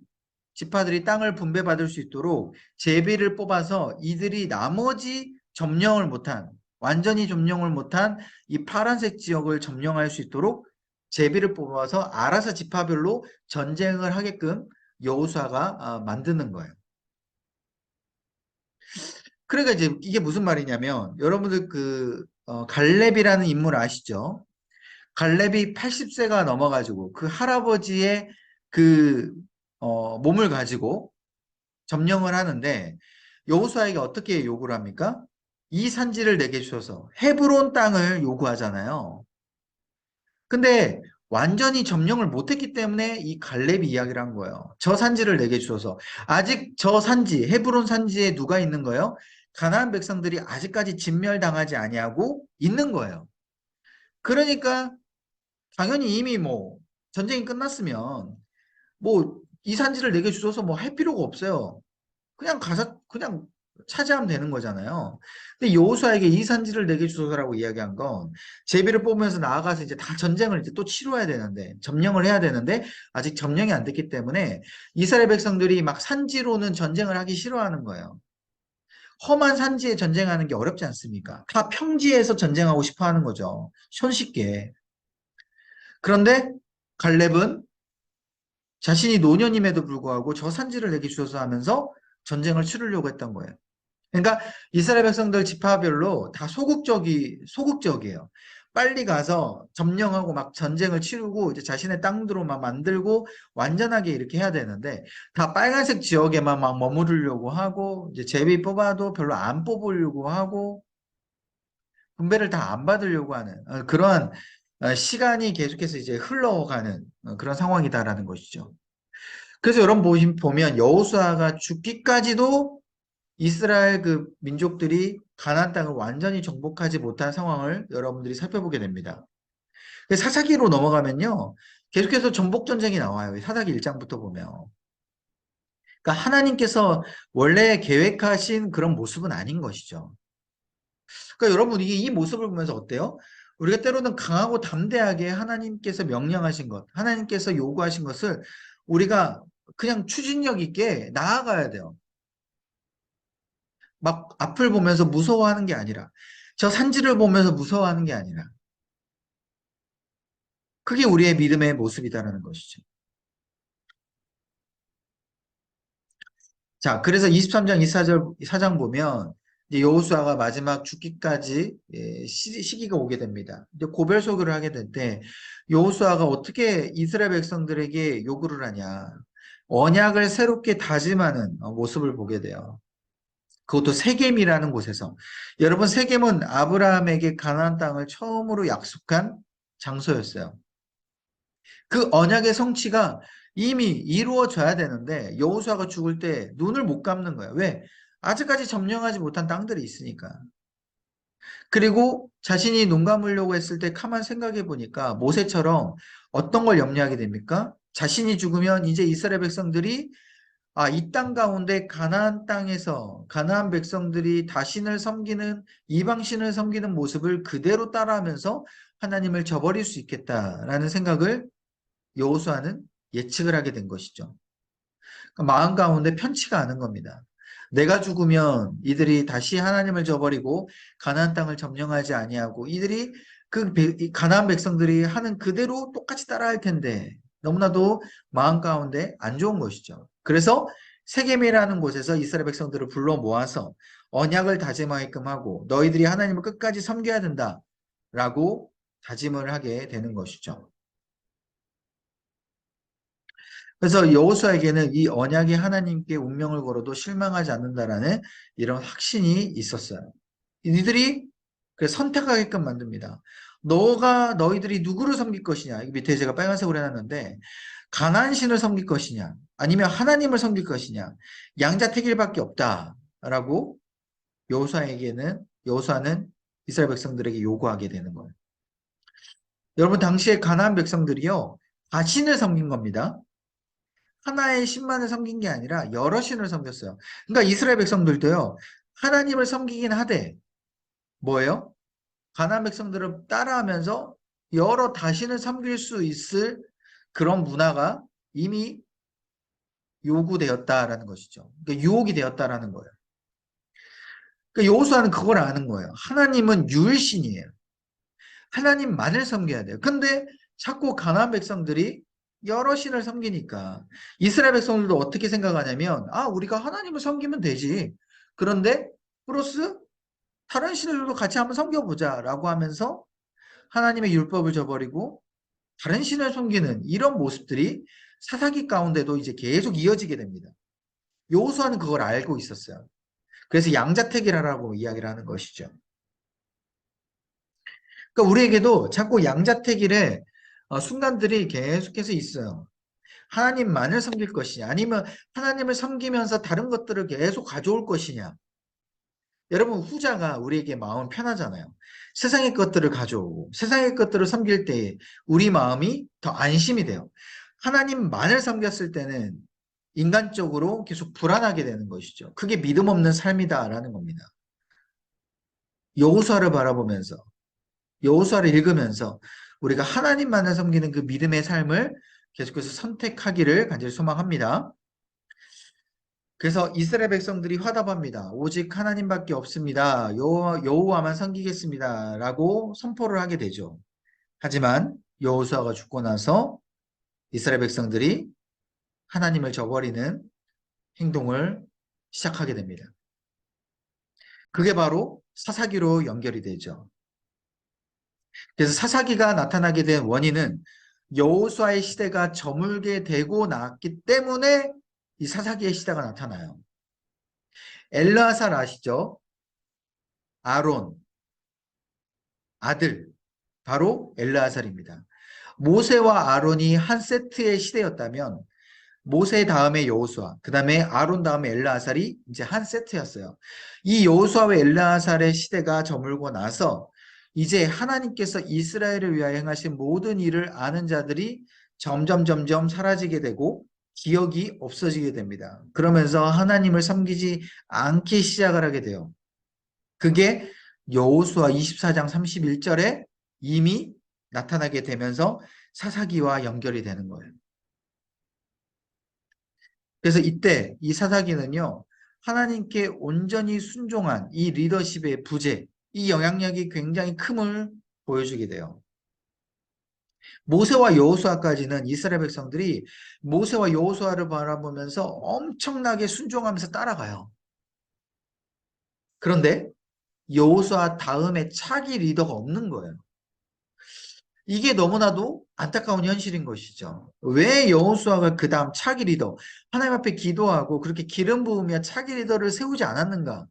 땅을 분배받을 수 있도록 제비를 뽑아서 이들이 나머지 점령을 못한 완전히 점령을 못한 이 파란색 지역을 점령할 수 있도록 제비를 뽑아서 알아서 지파별로 전쟁을 하게끔 여호수아가 만드는 거예요. 그러니까 이제 이게 무슨 말이냐면 여러분들 그 갈렙이라는 인물 아시죠? 갈렙이 80세가 넘어가지고 그 할아버지의 그 몸을 가지고 점령을 하는데 여호수아에게 어떻게 요구를 합니까? 이 산지를 내게 주셔서 헤브론 땅을 요구하잖아요. 근데 완전히 점령을 못했기 때문에 이 갈렙이 이야기를 한 거예요. 저 산지를 내게 주셔서 아직 저 산지 헤브론 산지에 누가 있는 거예요? 가나안 백성들이 아직까지 진멸당하지 아니하고 있는 거예요. 그러니까 당연히 이미 뭐 전쟁이 끝났으면 뭐 이 산지를 내게 주셔서 뭐 할 필요가 없어요. 그냥 가서 그냥 차지하면 되는 거잖아요. 근데 여호수아에게 이 산지를 내게 주소서라고 이야기한 건 제비를 뽑으면서 나아가서 이제 다 전쟁을 이제 또 치러야 되는데 점령을 해야 되는데 아직 점령이 안 됐기 때문에 이스라엘 백성들이 막 산지로는 전쟁을 하기 싫어하는 거예요. 험한 산지에 전쟁하는 게 어렵지 않습니까? 다 평지에서 전쟁하고 싶어 하는 거죠. 손쉽게. 그런데 갈렙은 자신이 노년임에도 불구하고 저 산지를 내게 주소서 하면서 전쟁을 치르려고 했던 거예요. 그러니까 이스라엘 백성들 지파별로 다 소극적이에요. 빨리 가서 점령하고 막 전쟁을 치르고 이제 자신의 땅으로 막 만들고 완전하게 이렇게 해야 되는데 다 빨간색 지역에만 막 머무르려고 하고 이제 제비 뽑아도 별로 안 뽑으려고 하고 분배를 다 안 받으려고 하는 그러한 시간이 계속해서 이제 흘러가는 그런 상황이다라는 것이죠. 그래서 여러분 보면 여호수아가 죽기까지도 이스라엘 그 민족들이 가나안 땅을 완전히 정복하지 못한 상황을 여러분들이 살펴보게 됩니다. 사사기로 넘어가면요. 계속해서 정복 전쟁이 나와요. 사사기 1장부터 보면. 그러니까 하나님께서 원래 계획하신 그런 모습은 아닌 것이죠. 그러니까 여러분 이게 이 모습을 보면서 어때요? 우리가 때로는 강하고 담대하게 하나님께서 명령하신 것, 하나님께서 요구하신 것을 우리가 그냥 추진력 있게 나아가야 돼요. 막 앞을 보면서 무서워하는 게 아니라 저 산지를 보면서 무서워하는 게 아니라 그게 우리의 믿음의 모습이다라는 것이죠. 자, 그래서 23장 24장 보면 이제 여호수아가 마지막 죽기까지 시기가 오게 됩니다. 이제 고별소교를 하게 될 때 여호수아가 어떻게 이스라엘 백성들에게 요구를 하냐? 언약을 새롭게 다짐하는 모습을 보게 돼요. 그것도 세겜이라는 곳에서. 여러분, 세겜은 아브라함에게 가나안 땅을 처음으로 약속한 장소였어요. 그 언약의 성취가 이미 이루어져야 되는데 여호수아가 죽을 때 눈을 못 감는 거예요. 왜? 아직까지 점령하지 못한 땅들이 있으니까. 그리고 자신이 눈 감으려고 했을 때 가만 생각해 보니까 모세처럼 어떤 걸 염려하게 됩니까? 자신이 죽으면 이제 이스라엘 백성들이 이 땅 가운데 가나안 땅에서 가나안 백성들이 다신을 섬기는 이방신을 섬기는 모습을 그대로 따라하면서 하나님을 저버릴 수 있겠다라는 생각을 여호수아는 예측을 하게 된 것이죠. 그러니까 마음 가운데 편치가 않은 겁니다. 내가 죽으면 이들이 다시 하나님을 저버리고 가나안 땅을 점령하지 아니하고 이들이 이 가나안 백성들이 하는 그대로 똑같이 따라할 텐데 너무나도 마음 가운데 안 좋은 것이죠. 그래서 세겜이라는 곳에서 이스라엘 백성들을 불러 모아서 언약을 다짐하게끔 하고 너희들이 하나님을 끝까지 섬겨야 된다라고 다짐을 하게 되는 것이죠. 그래서 여호수아에게는 이 언약이 하나님께 운명을 걸어도 실망하지 않는다라는 이런 확신이 있었어요. 이들이 선택하게끔 만듭니다. 너희들이 누구를 섬길 것이냐? 밑에 제가 빨간색으로 해놨는데 가나안 신을 섬길 것이냐? 아니면 하나님을 섬길 것이냐? 양자택일밖에 없다라고 여호수아는 이스라엘 백성들에게 요구하게 되는 거예요. 여러분 당시에 가나안 백성들이요 자신을 섬긴 겁니다. 하나의 신만을 섬긴 게 아니라 여러 신을 섬겼어요. 그러니까 이스라엘 백성들도요. 하나님을 섬기긴 하되 뭐예요? 가나안 백성들을 따라하면서 여러 다신을 섬길 수 있을 그런 문화가 이미 요구되었다라는 것이죠. 그러니까 유혹이 되었다라는 거예요. 그러니까 여호수아는 그걸 아는 거예요. 하나님은 유일신이에요. 하나님만을 섬겨야 돼요. 근데 자꾸 가나안 백성들이 여러 신을 섬기니까 이스라엘 백성들도 어떻게 생각하냐면 우리가 하나님을 섬기면 되지. 그런데 플러스 다른 신들도 같이 한번 섬겨보자 라고 하면서 하나님의 율법을 저버리고 다른 신을 섬기는 이런 모습들이 사사기 가운데도 이제 계속 이어지게 됩니다. 여호수아는 그걸 알고 있었어요. 그래서 양자택일하라고 이야기를 하는 것이죠. 그러니까 우리에게도 자꾸 양자택일의 순간들이 계속해서 있어요. 하나님만을 섬길 것이냐 아니면 하나님을 섬기면서 다른 것들을 계속 가져올 것이냐. 여러분 후자가 우리에게 마음 편하잖아요. 세상의 것들을 가져오고 세상의 것들을 섬길 때 우리 마음이 더 안심이 돼요. 하나님만을 섬겼을 때는 인간적으로 계속 불안하게 되는 것이죠. 그게 믿음 없는 삶이다라는 겁니다. 여호수아를 바라보면서 여호수아를 읽으면서 우리가 하나님만을 섬기는 그 믿음의 삶을 계속해서 선택하기를 간절히 소망합니다. 그래서 이스라엘 백성들이 화답합니다. 오직 하나님밖에 없습니다. 여호와만 섬기겠습니다. 라고 선포를 하게 되죠. 하지만 여호수아가 죽고 나서 이스라엘 백성들이 하나님을 저버리는 행동을 시작하게 됩니다. 그게 바로 사사기로 연결이 되죠. 그래서 사사기가 나타나게 된 원인은 여호수아의 시대가 저물게 되고 나왔기 때문에 이 사사기의 시대가 나타나요. 엘르아살 아시죠? 아론 아들 바로 엘르아살입니다. 모세와 아론이 한 세트의 시대였다면 모세 다음에 여호수아, 그 다음에 아론 다음에 엘르아살이 이제 한 세트였어요. 이 여호수아와 엘르아살의 시대가 저물고 나서 이제 하나님께서 이스라엘을 위하여 행하신 모든 일을 아는 자들이 점점 사라지게 되고 기억이 없어지게 됩니다. 그러면서 하나님을 섬기지 않기 시작을 하게 돼요. 그게 여호수아 24장 31절에 이미 나타나게 되면서 사사기와 연결이 되는 거예요. 그래서 이때 이 사사기는요, 하나님께 온전히 순종한 이 리더십의 부재, 이 영향력이 굉장히 큼을 보여주게 돼요. 모세와 여호수아까지는 이스라엘 백성들이 모세와 여호수아를 바라보면서 엄청나게 순종하면서 따라가요. 그런데 여호수아 다음에 차기 리더가 없는 거예요. 이게 너무나도 안타까운 현실인 것이죠. 왜 여호수아가 그 다음 차기 리더, 하나님 앞에 기도하고 그렇게 기름 부으며 차기 리더를 세우지 않았는가?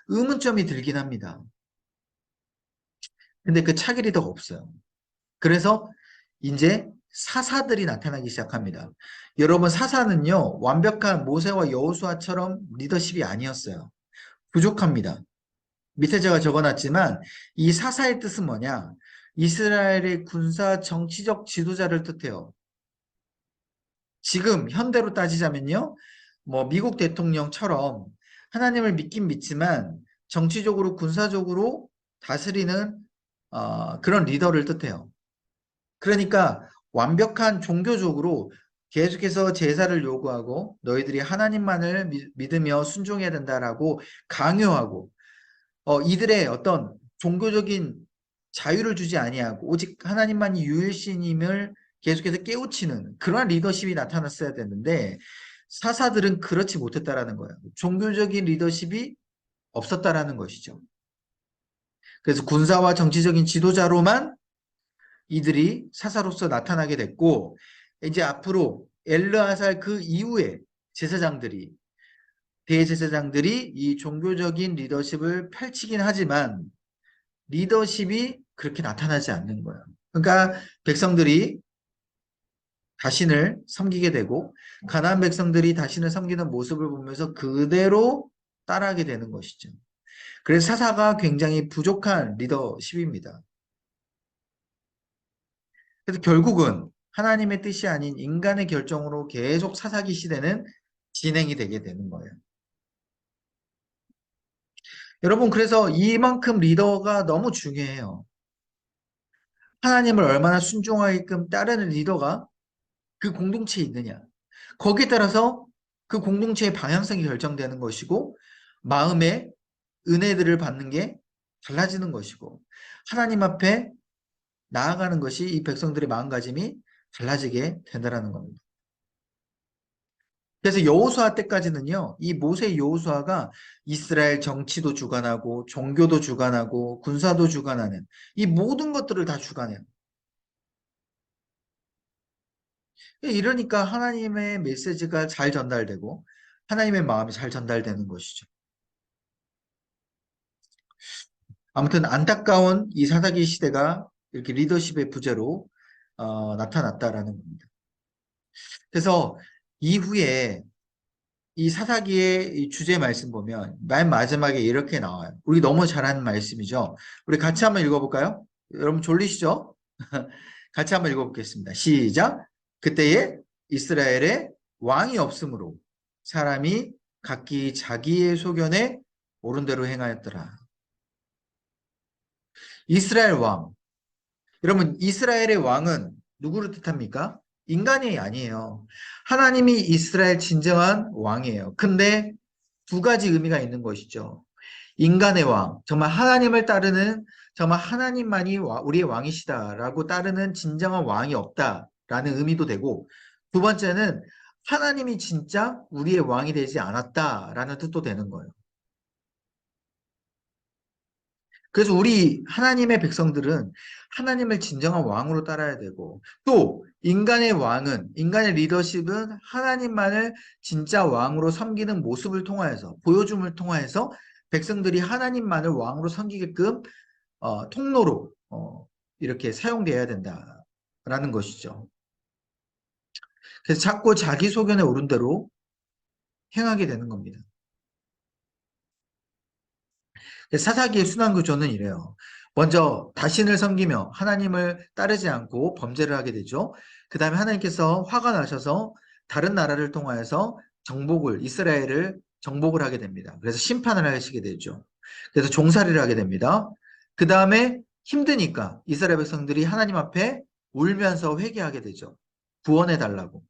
의문점이 들긴 합니다. 근데 그 차기 리더가 없어요. 그래서 이제 사사들이 나타나기 시작합니다. 여러분, 사사는요, 완벽한 모세와 여호수아처럼 리더십이 아니었어요. 부족합니다. 밑에 제가 적어놨지만 이 사사의 뜻은 뭐냐? 이스라엘의 군사 정치적 지도자를 뜻해요. 지금 현대로 따지자면요, 뭐 미국 대통령처럼 하나님을 믿긴 믿지만 정치적으로 군사적으로 다스리는 그런 리더를 뜻해요. 그러니까 완벽한 종교적으로 계속해서 제사를 요구하고 너희들이 하나님만을 믿으며 순종해야 된다라고 강요하고 이들의 어떤 종교적인 자유를 주지 아니하고 오직 하나님만이 유일신임을 계속해서 깨우치는 그러한 리더십이 나타났어야 되는데 사사들은 그렇지 못했다라는 거예요. 종교적인 리더십이 없었다라는 것이죠. 그래서 군사와 정치적인 지도자로만 이들이 사사로서 나타나게 됐고 이제 앞으로 엘르아살 그 이후에 제사장들이 대제사장들이 이 종교적인 리더십을 펼치긴 하지만 리더십이 그렇게 나타나지 않는 거예요. 그러니까 백성들이 자신을 섬기게 되고 가나안 백성들이 자신을 섬기는 모습을 보면서 그대로 따라하게 되는 것이죠. 그래서 사사가 굉장히 부족한 리더십입니다. 그래서 결국은 하나님의 뜻이 아닌 인간의 결정으로 계속 사사기 시대는 진행이 되게 되는 거예요. 여러분, 그래서 이만큼 리더가 너무 중요해요. 하나님을 얼마나 순종하게끔 따르는 리더가 그 공동체에 있느냐. 거기에 따라서 그 공동체의 방향성이 결정되는 것이고 마음의 은혜들을 받는 게 달라지는 것이고 하나님 앞에 나아가는 것이 이 백성들의 마음가짐이 달라지게 된다는 겁니다. 그래서 여호수아 때까지는요, 이 모세 여호수아가 이스라엘 정치도 주관하고 종교도 주관하고 군사도 주관하는 이 모든 것들을 다 주관해요. 이러니까 하나님의 메시지가 잘 전달되고 하나님의 마음이 잘 전달되는 것이죠. 아무튼 안타까운 이 사사기 시대가 이렇게 리더십의 부재로 나타났다라는 겁니다. 그래서 이후에 이 사사기의 이 주제 말씀 보면 맨 마지막에 이렇게 나와요. 우리 너무 잘하는 말씀이죠. 우리 같이 한번 읽어볼까요? 여러분 졸리시죠? 같이 한번 읽어보겠습니다. 시작. 그때에 이스라엘에 왕이 없으므로 사람이 각기 자기의 소견에 옳은 대로 행하였더라. 이스라엘 왕. 여러분, 이스라엘의 왕은 누구를 뜻합니까? 인간이 아니에요. 하나님이 이스라엘 진정한 왕이에요. 근데 두 가지 의미가 있는 것이죠. 인간의 왕, 정말 하나님을 따르는, 정말 하나님만이 우리의 왕이시다라고 따르는 진정한 왕이 없다라는 의미도 되고, 두 번째는 하나님이 진짜 우리의 왕이 되지 않았다라는 뜻도 되는 거예요. 그래서 우리 하나님의 백성들은 하나님을 진정한 왕으로 따라야 되고 또 인간의 왕은 인간의 리더십은 하나님만을 진짜 왕으로 섬기는 모습을 통하여서 보여줌을 통하여서 백성들이 하나님만을 왕으로 섬기게끔 통로로 이렇게 사용되어야 된다라는 것이죠. 그래서 자꾸 자기 소견에 오른 대로 행하게 되는 겁니다. 사사기의 순환 구조는 이래요. 먼저 자신을 섬기며 하나님을 따르지 않고 범죄를 하게 되죠. 그 다음에 하나님께서 화가 나셔서 다른 나라를 통하여서 이스라엘을 정복을 하게 됩니다. 그래서 심판을 하시게 되죠. 그래서 종살이를 하게 됩니다. 그 다음에 힘드니까 이스라엘 백성들이 하나님 앞에 울면서 회개하게 되죠. 구원해 달라고.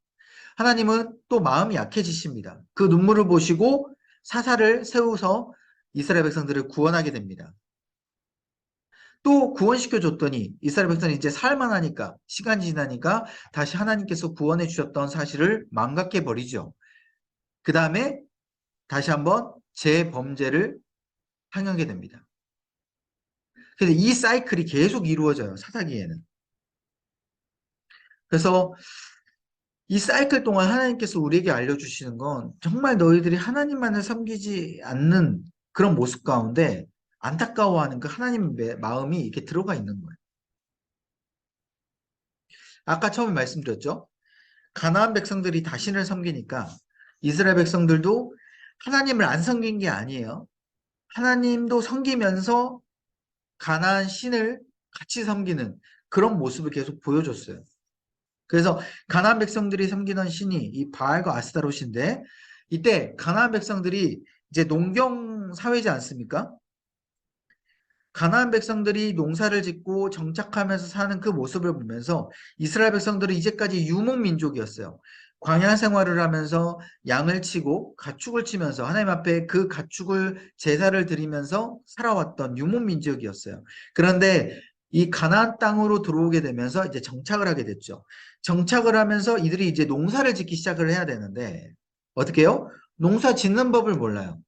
하나님은 또 마음이 약해지십니다. 그 눈물을 보시고 사사를 세워서 이스라엘 백성들을 구원하게 됩니다. 또 구원시켜 줬더니 이스라엘 백성이 이제 살만하니까 시간이 지나니까 다시 하나님께서 구원해 주셨던 사실을 망각해 버리죠. 그 다음에 다시 한번 재범죄를 행하게 됩니다. 그래서 이 사이클이 계속 이루어져요. 사사기에는. 그래서 이 사이클 동안 하나님께서 우리에게 알려주시는 건 정말 너희들이 하나님만을 섬기지 않는 그런 모습 가운데 안타까워하는 그 하나님의 마음이 이렇게 들어가 있는 거예요. 아까 처음에 말씀드렸죠? 가나안 백성들이 자신을 섬기니까 이스라엘 백성들도 하나님을 안 섬긴 게 아니에요. 하나님도 섬기면서 가나안 신을 같이 섬기는 그런 모습을 계속 보여줬어요. 그래서 가나안 백성들이 섬기던 신이 이 바알과 아스타롯인데 이때 가나안 백성들이 이제 농경 사회지 않습니까? 가나안 백성들이 농사를 짓고 정착하면서 사는 그 모습을 보면서 이스라엘 백성들은 이제까지 유목 민족이었어요. 광야 생활을 하면서 양을 치고 가축을 치면서 하나님 앞에 그 가축을 제사를 드리면서 살아왔던 유목 민족이었어요. 그런데 이 가나안 땅으로 들어오게 되면서 이제 정착을 하게 됐죠. 정착을 하면서 이들이 이제 농사를 짓기 시작을 해야 되는데 어떻게 해요? 농사 짓는 법을 몰라요.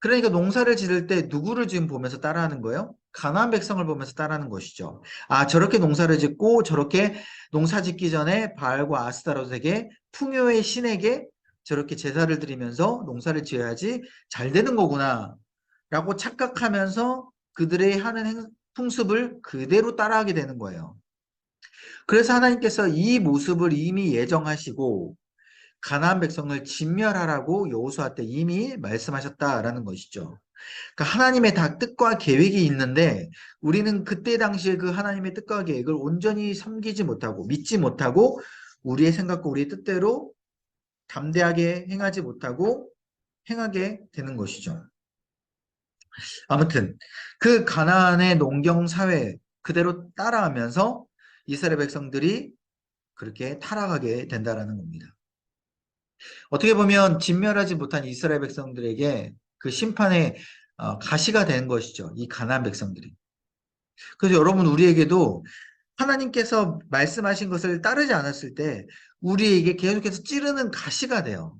그러니까 농사를 지을 때 누구를 지금 보면서 따라하는 거예요? 가나안 백성을 보면서 따라하는 것이죠. 아, 저렇게 농사를 짓고 저렇게 농사 짓기 전에 바알과 아스타롯에게 풍요의 신에게 저렇게 제사를 드리면서 농사를 지어야지 잘 되는 거구나 라고 착각하면서 그들의 하는 풍습을 그대로 따라하게 되는 거예요. 그래서 하나님께서 이 모습을 이미 예정하시고 가나안 백성을 진멸하라고 여호수아 때 이미 말씀하셨다라는 것이죠. 그러니까 하나님의 다 뜻과 계획이 있는데 우리는 그때 당시에 그 하나님의 뜻과 계획을 온전히 섬기지 못하고 믿지 못하고 우리의 생각과 우리의 뜻대로 담대하게 행하지 못하고 행하게 되는 것이죠. 아무튼 그 가나안의 농경 사회 그대로 따라하면서 이스라엘 백성들이 그렇게 타락하게 된다라는 겁니다. 어떻게 보면 진멸하지 못한 이스라엘 백성들에게 그 심판의 가시가 된 것이죠. 이 가나안 백성들이. 그래서 여러분 우리에게도 하나님께서 말씀하신 것을 따르지 않았을 때 우리에게 계속해서 찌르는 가시가 돼요.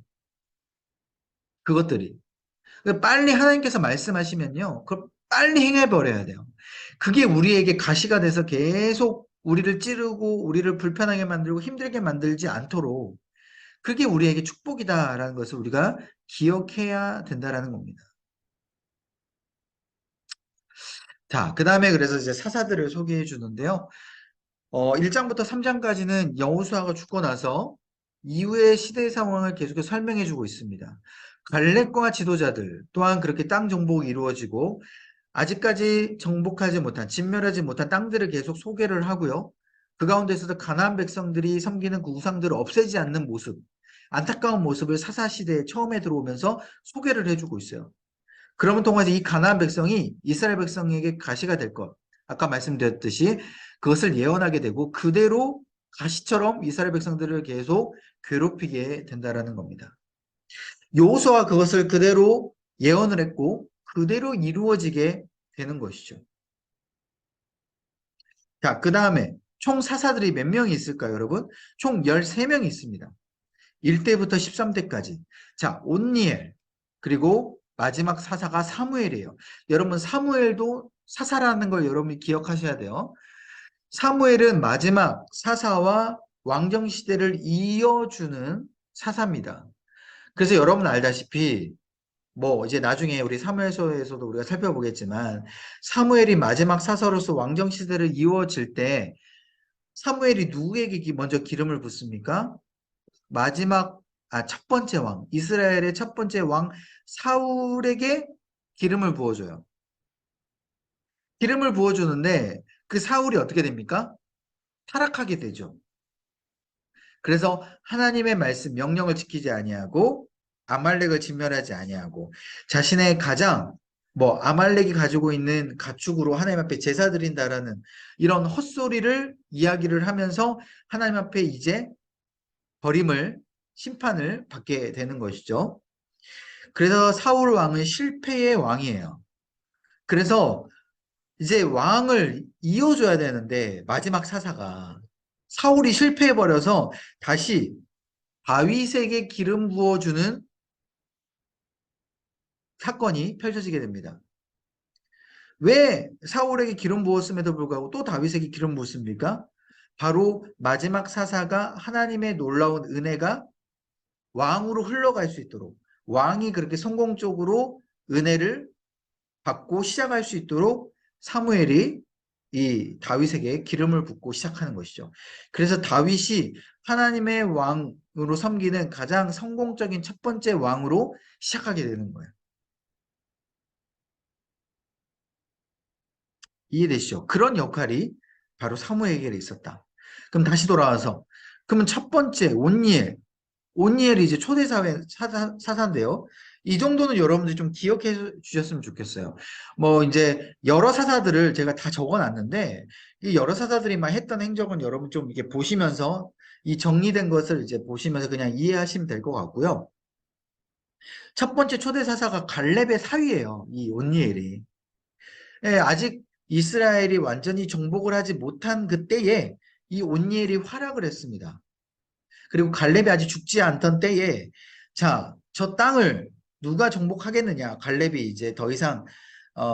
그것들이. 그러니까 빨리 하나님께서 말씀하시면요. 그걸 빨리 행해버려야 돼요. 그게 우리에게 가시가 돼서 계속 우리를 찌르고 우리를 불편하게 만들고 힘들게 만들지 않도록 그게 우리에게 축복이다라는 것을 우리가 기억해야 된다라는 겁니다. 자, 그 다음에 그래서 이제 사사들을 소개해 주는데요. 1장부터 3장까지는 여호수아가 죽고 나서 이후의 시대 상황을 계속해서 설명해 주고 있습니다. 갈렙과 지도자들 또한 그렇게 땅 정복이 이루어지고 아직까지 정복하지 못한 진멸하지 못한 땅들을 계속 소개를 하고요. 그 가운데서도 가나안 백성들이 섬기는 그 우상들을 없애지 않는 모습, 안타까운 모습을 사사 시대에 처음에 들어오면서 소개를 해주고 있어요. 그러면 통해서 이 가나안 백성이 이스라엘 백성에게 가시가 될 것. 아까 말씀드렸듯이 그것을 예언하게 되고 그대로 가시처럼 이스라엘 백성들을 계속 괴롭히게 된다라는 겁니다. 여호수아가 그것을 그대로 예언을 했고 그대로 이루어지게 되는 것이죠. 자, 그 다음에 총 사사들이 몇 명이 있을까요, 여러분? 총 13명이 있습니다. 1대부터 13대까지. 자, 온니엘, 그리고 마지막 사사가 사무엘이에요. 여러분, 사무엘도 사사라는 걸 여러분이 기억하셔야 돼요. 사무엘은 마지막 사사와 왕정시대를 이어주는 사사입니다. 그래서 여러분 알다시피 뭐 이제 나중에 우리 사무엘서에서도 우리가 살펴보겠지만 사무엘이 마지막 사사로서 왕정시대를 이어질 때 사무엘이 누구에게 먼저 기름을 붓습니까? 첫 번째 왕, 이스라엘의 첫 번째 왕 사울에게 기름을 부어줘요. 기름을 부어주는데 그 사울이 어떻게 됩니까? 타락하게 되죠. 그래서 하나님의 말씀, 명령을 지키지 아니하고 아말렉을 진멸하지 아니하고 자신의 가장 아말렉이 가지고 있는 가축으로 하나님 앞에 제사 드린다라는 이런 헛소리를 이야기를 하면서 하나님 앞에 이제 버림을 심판을 받게 되는 것이죠. 그래서 사울 왕은 실패의 왕이에요. 그래서 이제 왕을 이어줘야 되는데 마지막 사사가 사울이 실패해버려서 다시 다윗에게 기름 부어주는 사건이 펼쳐지게 됩니다. 왜 사울에게 기름 부었음에도 불구하고 또 다윗에게 기름 부었습니까? 바로 마지막 사사가 하나님의 놀라운 은혜가 왕으로 흘러갈 수 있도록, 왕이 그렇게 성공적으로 은혜를 받고 시작할 수 있도록 사무엘이 이 다윗에게 기름을 붓고 시작하는 것이죠. 그래서 다윗이 하나님의 왕으로 섬기는 가장 성공적인 첫 번째 왕으로 시작하게 되는 거예요. 이해되시죠? 그런 역할이 바로 사무엘에게 있었다. 그럼 다시 돌아와서, 그러면 첫 번째 온니엘이 이제 초대 사사인데요. 이 정도는 여러분들이 좀 기억해 주셨으면 좋겠어요. 뭐 이제 여러 사사들을 제가 다 적어놨는데, 이 여러 사사들이 막 했던 행적은 여러분 좀 이게 보시면서 이 정리된 것을 이제 보시면서 그냥 이해하시면 될 것 같고요. 첫 번째 초대 사사가 갈렙의 사위예요. 이 온니엘이. 예, 아직 이스라엘이 완전히 정복을 하지 못한 그때에 이 온니엘이 활약을 했습니다. 그리고 갈렙이 아직 죽지 않던 때에, 자, 저 땅을 누가 정복하겠느냐? 갈렙이 이제 더 이상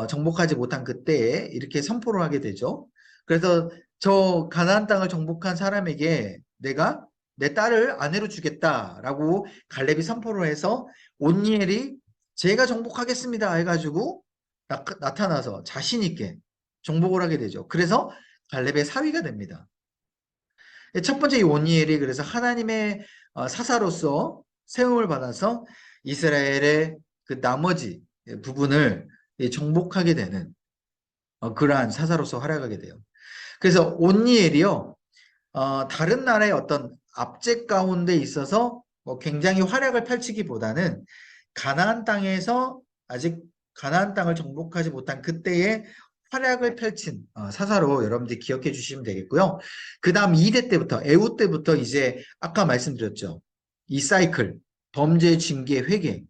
정복하지 못한 그때에 이렇게 선포를 하게 되죠. 그래서 저 가나안 땅을 정복한 사람에게 내가 내 딸을 아내로 주겠다라고 갈렙이 선포를 해서 온니엘이 제가 정복하겠습니다 해가지고 나타나서 자신 있게 정복을 하게 되죠. 그래서 갈렙의 사위가 됩니다. 첫 번째 이 온니엘이 그래서 하나님의 사사로서 세움을 받아서 이스라엘의 그 나머지 부분을 정복하게 되는 그러한 사사로서 활약하게 돼요. 그래서 온니엘이요, 다른 나라의 어떤 압제 가운데 있어서 뭐 굉장히 활약을 펼치기보다는 가나안 땅에서 아직 가나안 땅을 정복하지 못한 그때의 활약을 펼친 사사로 여러분들이 기억해 주시면 되겠고요. 그 다음 2대 때부터, 에후 때부터 이제 아까 말씀드렸죠. 이 사이클, 범죄, 징계, 회개.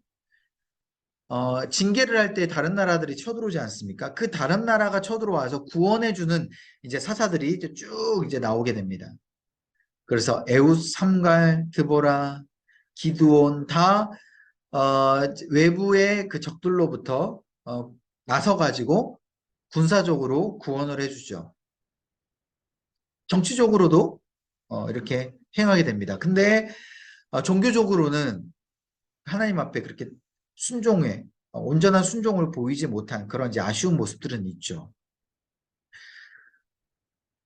징계를 할 때 다른 나라들이 쳐들어오지 않습니까? 그 다른 나라가 쳐들어와서 구원해주는 이제 사사들이 이제 쭉 이제 나오게 됩니다. 그래서 에훗, 삼갈, 드보라, 기드온 다 외부의 그 적들로부터 나서가지고 군사적으로 구원을 해주죠. 정치적으로도 이렇게 행하게 됩니다. 근데 종교적으로는 하나님 앞에 그렇게 순종에 온전한 순종을 보이지 못한 그런 이제 아쉬운 모습들은 있죠.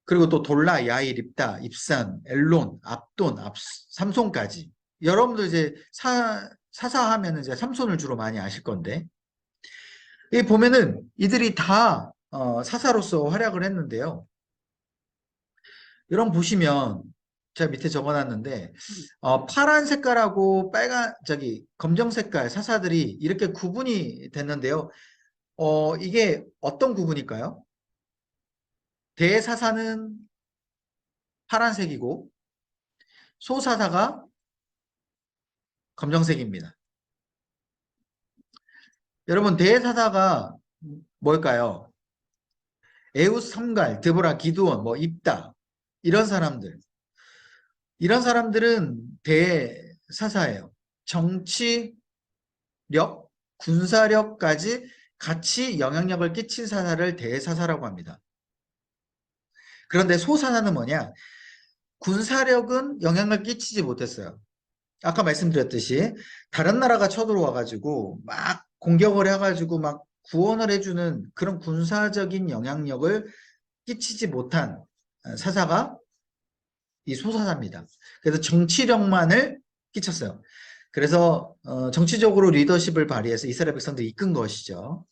그리고 또 돌라, 야일, 입다, 입산, 엘론, 압돈, 삼손까지. 여러분들 이제 사사하면 이제 삼손을 주로 많이 아실 건데, 이 보면은 이들이 다 사사로서 활약을 했는데요. 여러분 보시면 제가 밑에 적어놨는데 파란 색깔하고 검정 색깔 사사들이 이렇게 구분이 됐는데요. 이게 어떤 구분일까요? 대사사는 파란색이고 소사사가 검정색입니다. 여러분 대사사가 뭘까요? 에웃, 삼갈, 드보라, 기드온, 뭐 입다 이런 사람들은 대사사예요. 정치력, 군사력까지 같이 영향력을 끼친 사사를 대사사라고 합니다. 그런데 소사사는 뭐냐? 군사력은 영향을 끼치지 못했어요. 아까 말씀드렸듯이 다른 나라가 쳐들어와 가지고 막 공격을 해가지고 막 구원을 해주는 그런 군사적인 영향력을 끼치지 못한 사사가 이 소사사입니다. 그래서 정치력만을 끼쳤어요. 그래서 정치적으로 리더십을 발휘해서 이스라엘 백성들을 이끈 것이죠.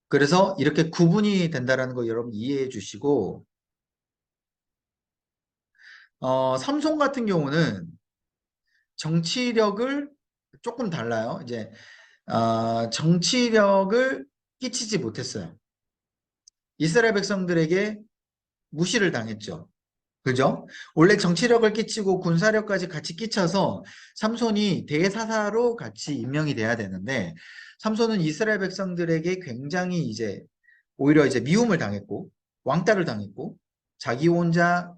그래서 이렇게 구분이 된다는 거 여러분 이해해 주시고, 삼손 같은 경우는 정치력을 조금 달라요. 이제 정치력을 끼치지 못했어요. 이스라엘 백성들에게 무시를 당했죠. 그죠? 원래 정치력을 끼치고 군사력까지 같이 끼쳐서 삼손이 대사사로 같이 임명이 돼야 되는데, 삼손은 이스라엘 백성들에게 굉장히 이제 오히려 이제 미움을 당했고 왕따를 당했고 자기 혼자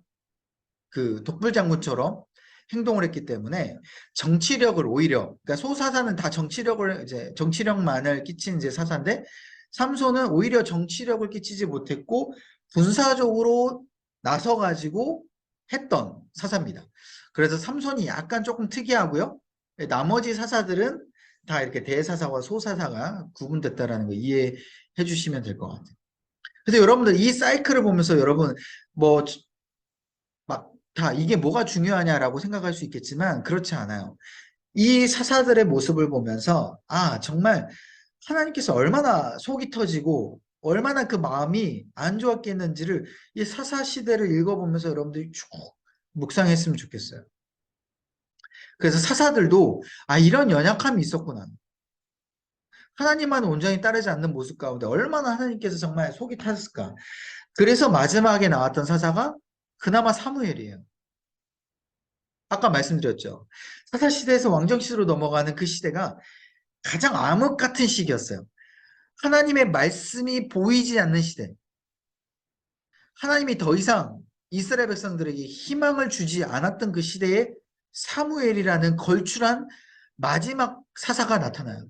그 독불장군처럼 행동을 했기 때문에 정치력을 오히려, 그러니까 소사사는 다 정치력을 이제 정치력만을 끼친 이제 사사인데 삼손은 오히려 정치력을 끼치지 못했고 군사적으로 나서가지고 했던 사사입니다. 그래서 삼손이 약간 조금 특이하고요. 나머지 사사들은 다 이렇게 대사사와 소사사가 구분됐다라는 거 이해해 주시면 될 것 같아요. 그래서 여러분들 이 사이클을 보면서 여러분 뭐 막 다 이게 뭐가 중요하냐라고 생각할 수 있겠지만 그렇지 않아요. 이 사사들의 모습을 보면서 아 정말 하나님께서 얼마나 속이 터지고 얼마나 그 마음이 안 좋았겠는지를 이 사사 시대를 읽어보면서 여러분들이 쭉 묵상했으면 좋겠어요. 그래서 사사들도 아 이런 연약함이 있었구나. 하나님만 온전히 따르지 않는 모습 가운데 얼마나 하나님께서 정말 속이 탔을까. 그래서 마지막에 나왔던 사사가 그나마 사무엘이에요. 아까 말씀드렸죠. 사사 시대에서 왕정 시대로 넘어가는 그 시대가 가장 암흑 같은 시기였어요. 하나님의 말씀이 보이지 않는 시대. 하나님이 더 이상 이스라엘 백성들에게 희망을 주지 않았던 그 시대에 사무엘이라는 걸출한 마지막 사사가 나타나요.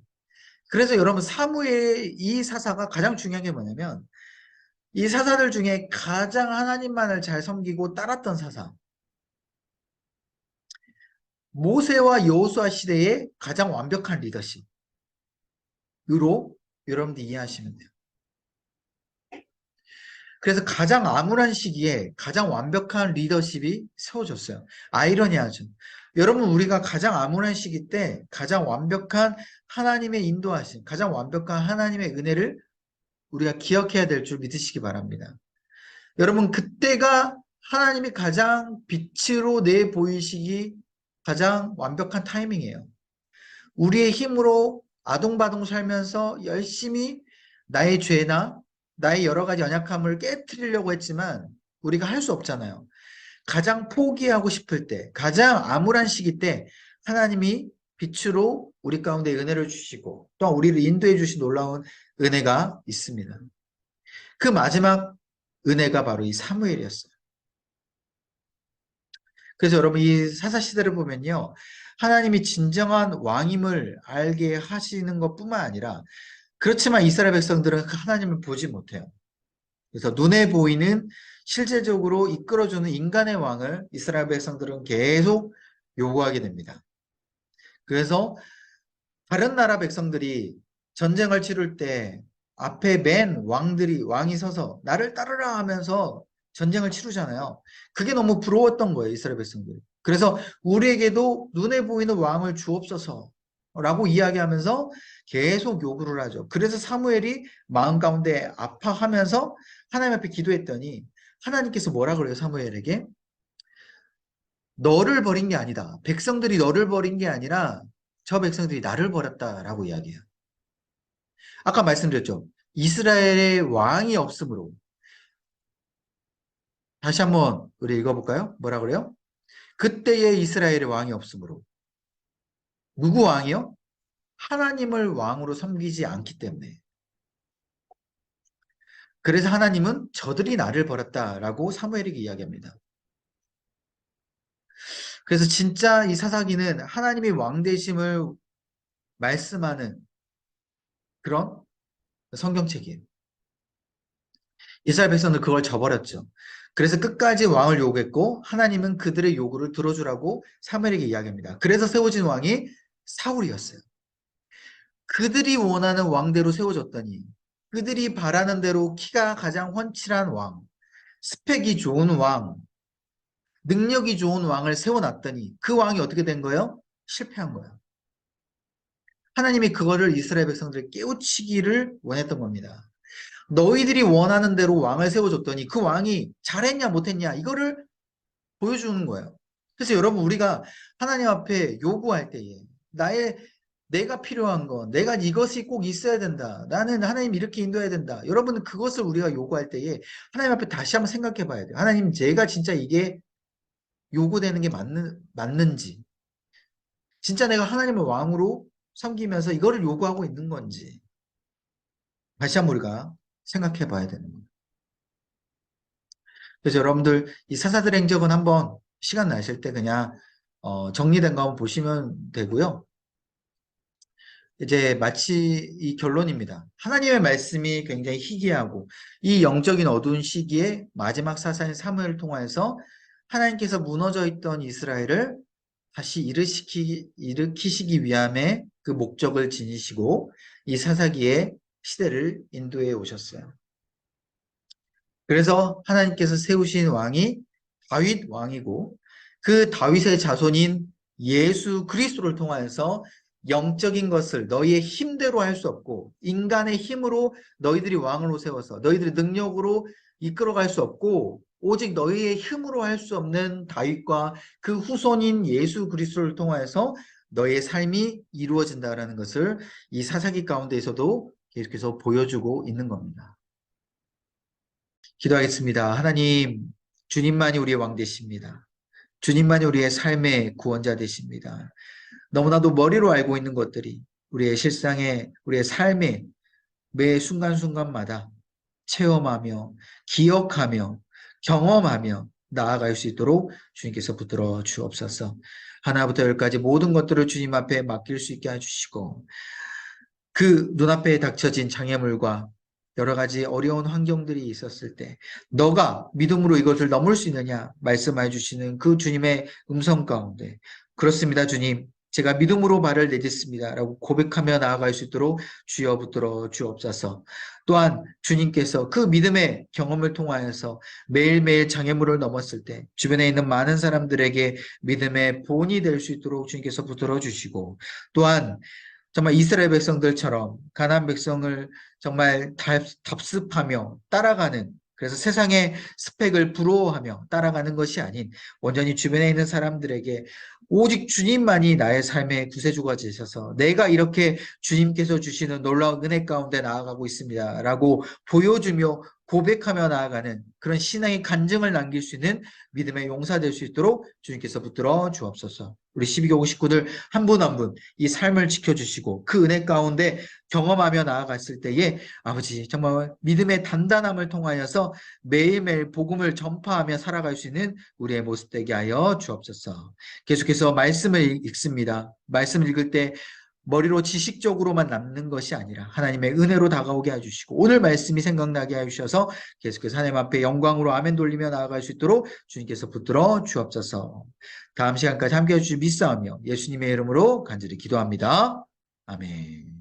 그래서 여러분 사무엘 이 사사가 가장 중요한 게 뭐냐면 이 사사들 중에 가장 하나님만을 잘 섬기고 따랐던 사사. 모세와 여호수아 시대의 가장 완벽한 리더십으로 여러분들 이해하시면 돼요. 그래서 가장 암울한 시기에 가장 완벽한 리더십이 세워졌어요. 아이러니하죠. 여러분 우리가 가장 암울한 시기 때 가장 완벽한 하나님의 인도하심, 가장 완벽한 하나님의 은혜를 우리가 기억해야 될 줄 믿으시기 바랍니다. 여러분 그때가 하나님이 가장 빛으로 내 보이시기 가장 완벽한 타이밍이에요. 우리의 힘으로 아동바동 살면서 열심히 나의 죄나 나의 여러 가지 연약함을 깨트리려고 했지만 우리가 할 수 없잖아요. 가장 포기하고 싶을 때, 가장 암울한 시기 때 하나님이 빛으로 우리 가운데 은혜를 주시고 또 우리를 인도해 주신 놀라운 은혜가 있습니다. 그 마지막 은혜가 바로 이 사무엘이었어요. 그래서 여러분 이 사사시대를 보면요. 하나님이 진정한 왕임을 알게 하시는 것뿐만 아니라 그렇지만 이스라엘 백성들은 그 하나님을 보지 못해요. 그래서 눈에 보이는 실제적으로 이끌어주는 인간의 왕을 이스라엘 백성들은 계속 요구하게 됩니다. 그래서 다른 나라 백성들이 전쟁을 치를 때 앞에 맨 왕이 서서 나를 따르라 하면서 전쟁을 치르잖아요. 그게 너무 부러웠던 거예요, 이스라엘 백성들이. 그래서 우리에게도 눈에 보이는 왕을 주옵소서 라고 이야기하면서 계속 요구를 하죠. 그래서 사무엘이 마음 가운데 아파하면서 하나님 앞에 기도했더니 하나님께서 뭐라 그래요, 사무엘에게? 너를 버린 게 아니다. 백성들이 너를 버린 게 아니라 저 백성들이 나를 버렸다라고 이야기해요. 아까 말씀드렸죠. 이스라엘의 왕이 없으므로. 다시 한번 우리 읽어볼까요? 뭐라 그래요? 그때의 이스라엘의 왕이 없으므로. 누구 왕이요? 하나님을 왕으로 섬기지 않기 때문에. 그래서 하나님은 저들이 나를 버렸다라고 사무엘에게 이야기합니다. 그래서 진짜 이 사사기는 하나님의 왕되심을 말씀하는 그런 성경책이에요. 이스라엘 백성은 그걸 저버렸죠. 그래서 끝까지 왕을 요구했고 하나님은 그들의 요구를 들어주라고 사무엘에게 이야기합니다. 그래서 세워진 왕이 사울이었어요. 그들이 원하는 왕대로 세워졌더니 그들이 바라는 대로 키가 가장 훤칠한 왕, 스펙이 좋은 왕, 능력이 좋은 왕을 세워놨더니 그 왕이 어떻게 된 거예요? 실패한 거예요. 하나님이 그거를 이스라엘 백성들을 깨우치기를 원했던 겁니다. 너희들이 원하는 대로 왕을 세워줬더니 그 왕이 잘했냐 못했냐 이거를 보여주는 거예요. 그래서 여러분 우리가 하나님 앞에 요구할 때에 내가 필요한 거 내가 이것이 꼭 있어야 된다. 나는 하나님 이렇게 인도해야 된다. 여러분 그것을 우리가 요구할 때에 하나님 앞에 다시 한번 생각해 봐야 돼요. 하나님 제가 진짜 이게 요구되는 게 맞는지 진짜 내가 하나님을 왕으로 섬기면서 이거를 요구하고 있는 건지 다시 한번 우리가 생각해 봐야 되는 거예요. 그래서 여러분들 이 사사들의 행적은 한번 시간 나실 때 그냥 정리된 거 한번 보시면 되고요. 이제 마치 이 결론입니다. 하나님의 말씀이 굉장히 희귀하고 이 영적인 어두운 시기에 마지막 사사인 사무엘을 통하여서 하나님께서 무너져 있던 이스라엘을 다시 일으키시기 위함의 그 목적을 지니시고 이 사사기의 시대를 인도해 오셨어요. 그래서 하나님께서 세우신 왕이 다윗 왕이고 그 다윗의 자손인 예수 그리스도를 통하여서 영적인 것을 너희의 힘대로 할 수 없고 인간의 힘으로 너희들이 왕으로 세워서 너희들의 능력으로 이끌어갈 수 없고 오직 너희의 힘으로 할 수 없는 다윗과 그 후손인 예수 그리스도를 통하여서 너희의 삶이 이루어진다라는 것을 이 사사기 가운데에서도 계속해서 보여주고 있는 겁니다. 기도하겠습니다. 하나님, 주님만이 우리의 왕 되십니다. 주님만이 우리의 삶의 구원자 되십니다. 너무나도 머리로 알고 있는 것들이 우리의 실상에, 우리의 삶에 매 순간순간마다 체험하며, 기억하며, 경험하며 나아갈 수 있도록 주님께서 붙들어 주옵소서. 하나부터 열까지 모든 것들을 주님 앞에 맡길 수 있게 해주시고, 그 눈앞에 닥쳐진 장애물과 여러 가지 어려운 환경들이 있었을 때 너가 믿음으로 이것을 넘을 수 있느냐 말씀해 주시는 그 주님의 음성 가운데 그렇습니다 주님 제가 믿음으로 발을 내딛습니다 라고 고백하며 나아갈 수 있도록 주여 붙들어 주옵소서. 또한 주님께서 그 믿음의 경험을 통하여서 매일매일 장애물을 넘었을 때 주변에 있는 많은 사람들에게 믿음의 본이 될 수 있도록 주님께서 붙들어 주시고 또한 정말 이스라엘 백성들처럼 가나안 백성을 정말 답습하며 따라가는 그래서 세상의 스펙을 부러워하며 따라가는 것이 아닌 온전히 주변에 있는 사람들에게 오직 주님만이 나의 삶의 구세주가 되셔서 내가 이렇게 주님께서 주시는 놀라운 은혜 가운데 나아가고 있습니다 라고 보여주며 고백하며 나아가는 그런 신앙의 간증을 남길 수 있는 믿음의 용사 될 수 있도록 주님께서 붙들어 주옵소서. 우리 12교구 식구들 한 분 한 분 이 삶을 지켜주시고 그 은혜 가운데 경험하며 나아갔을 때에 아버지 정말 믿음의 단단함을 통하여서 매일매일 복음을 전파하며 살아갈 수 있는 우리의 모습 되게 하여 주옵소서. 계속해서 말씀을 읽습니다. 말씀을 읽을 때 머리로 지식적으로만 남는 것이 아니라 하나님의 은혜로 다가오게 해주시고 오늘 말씀이 생각나게 해주셔서 계속해서 하나님 앞에 영광으로 아멘 돌리며 나아갈 수 있도록 주님께서 붙들어 주옵소서. 다음 시간까지 함께해 주실 믿사오며 예수님의 이름으로 간절히 기도합니다. 아멘.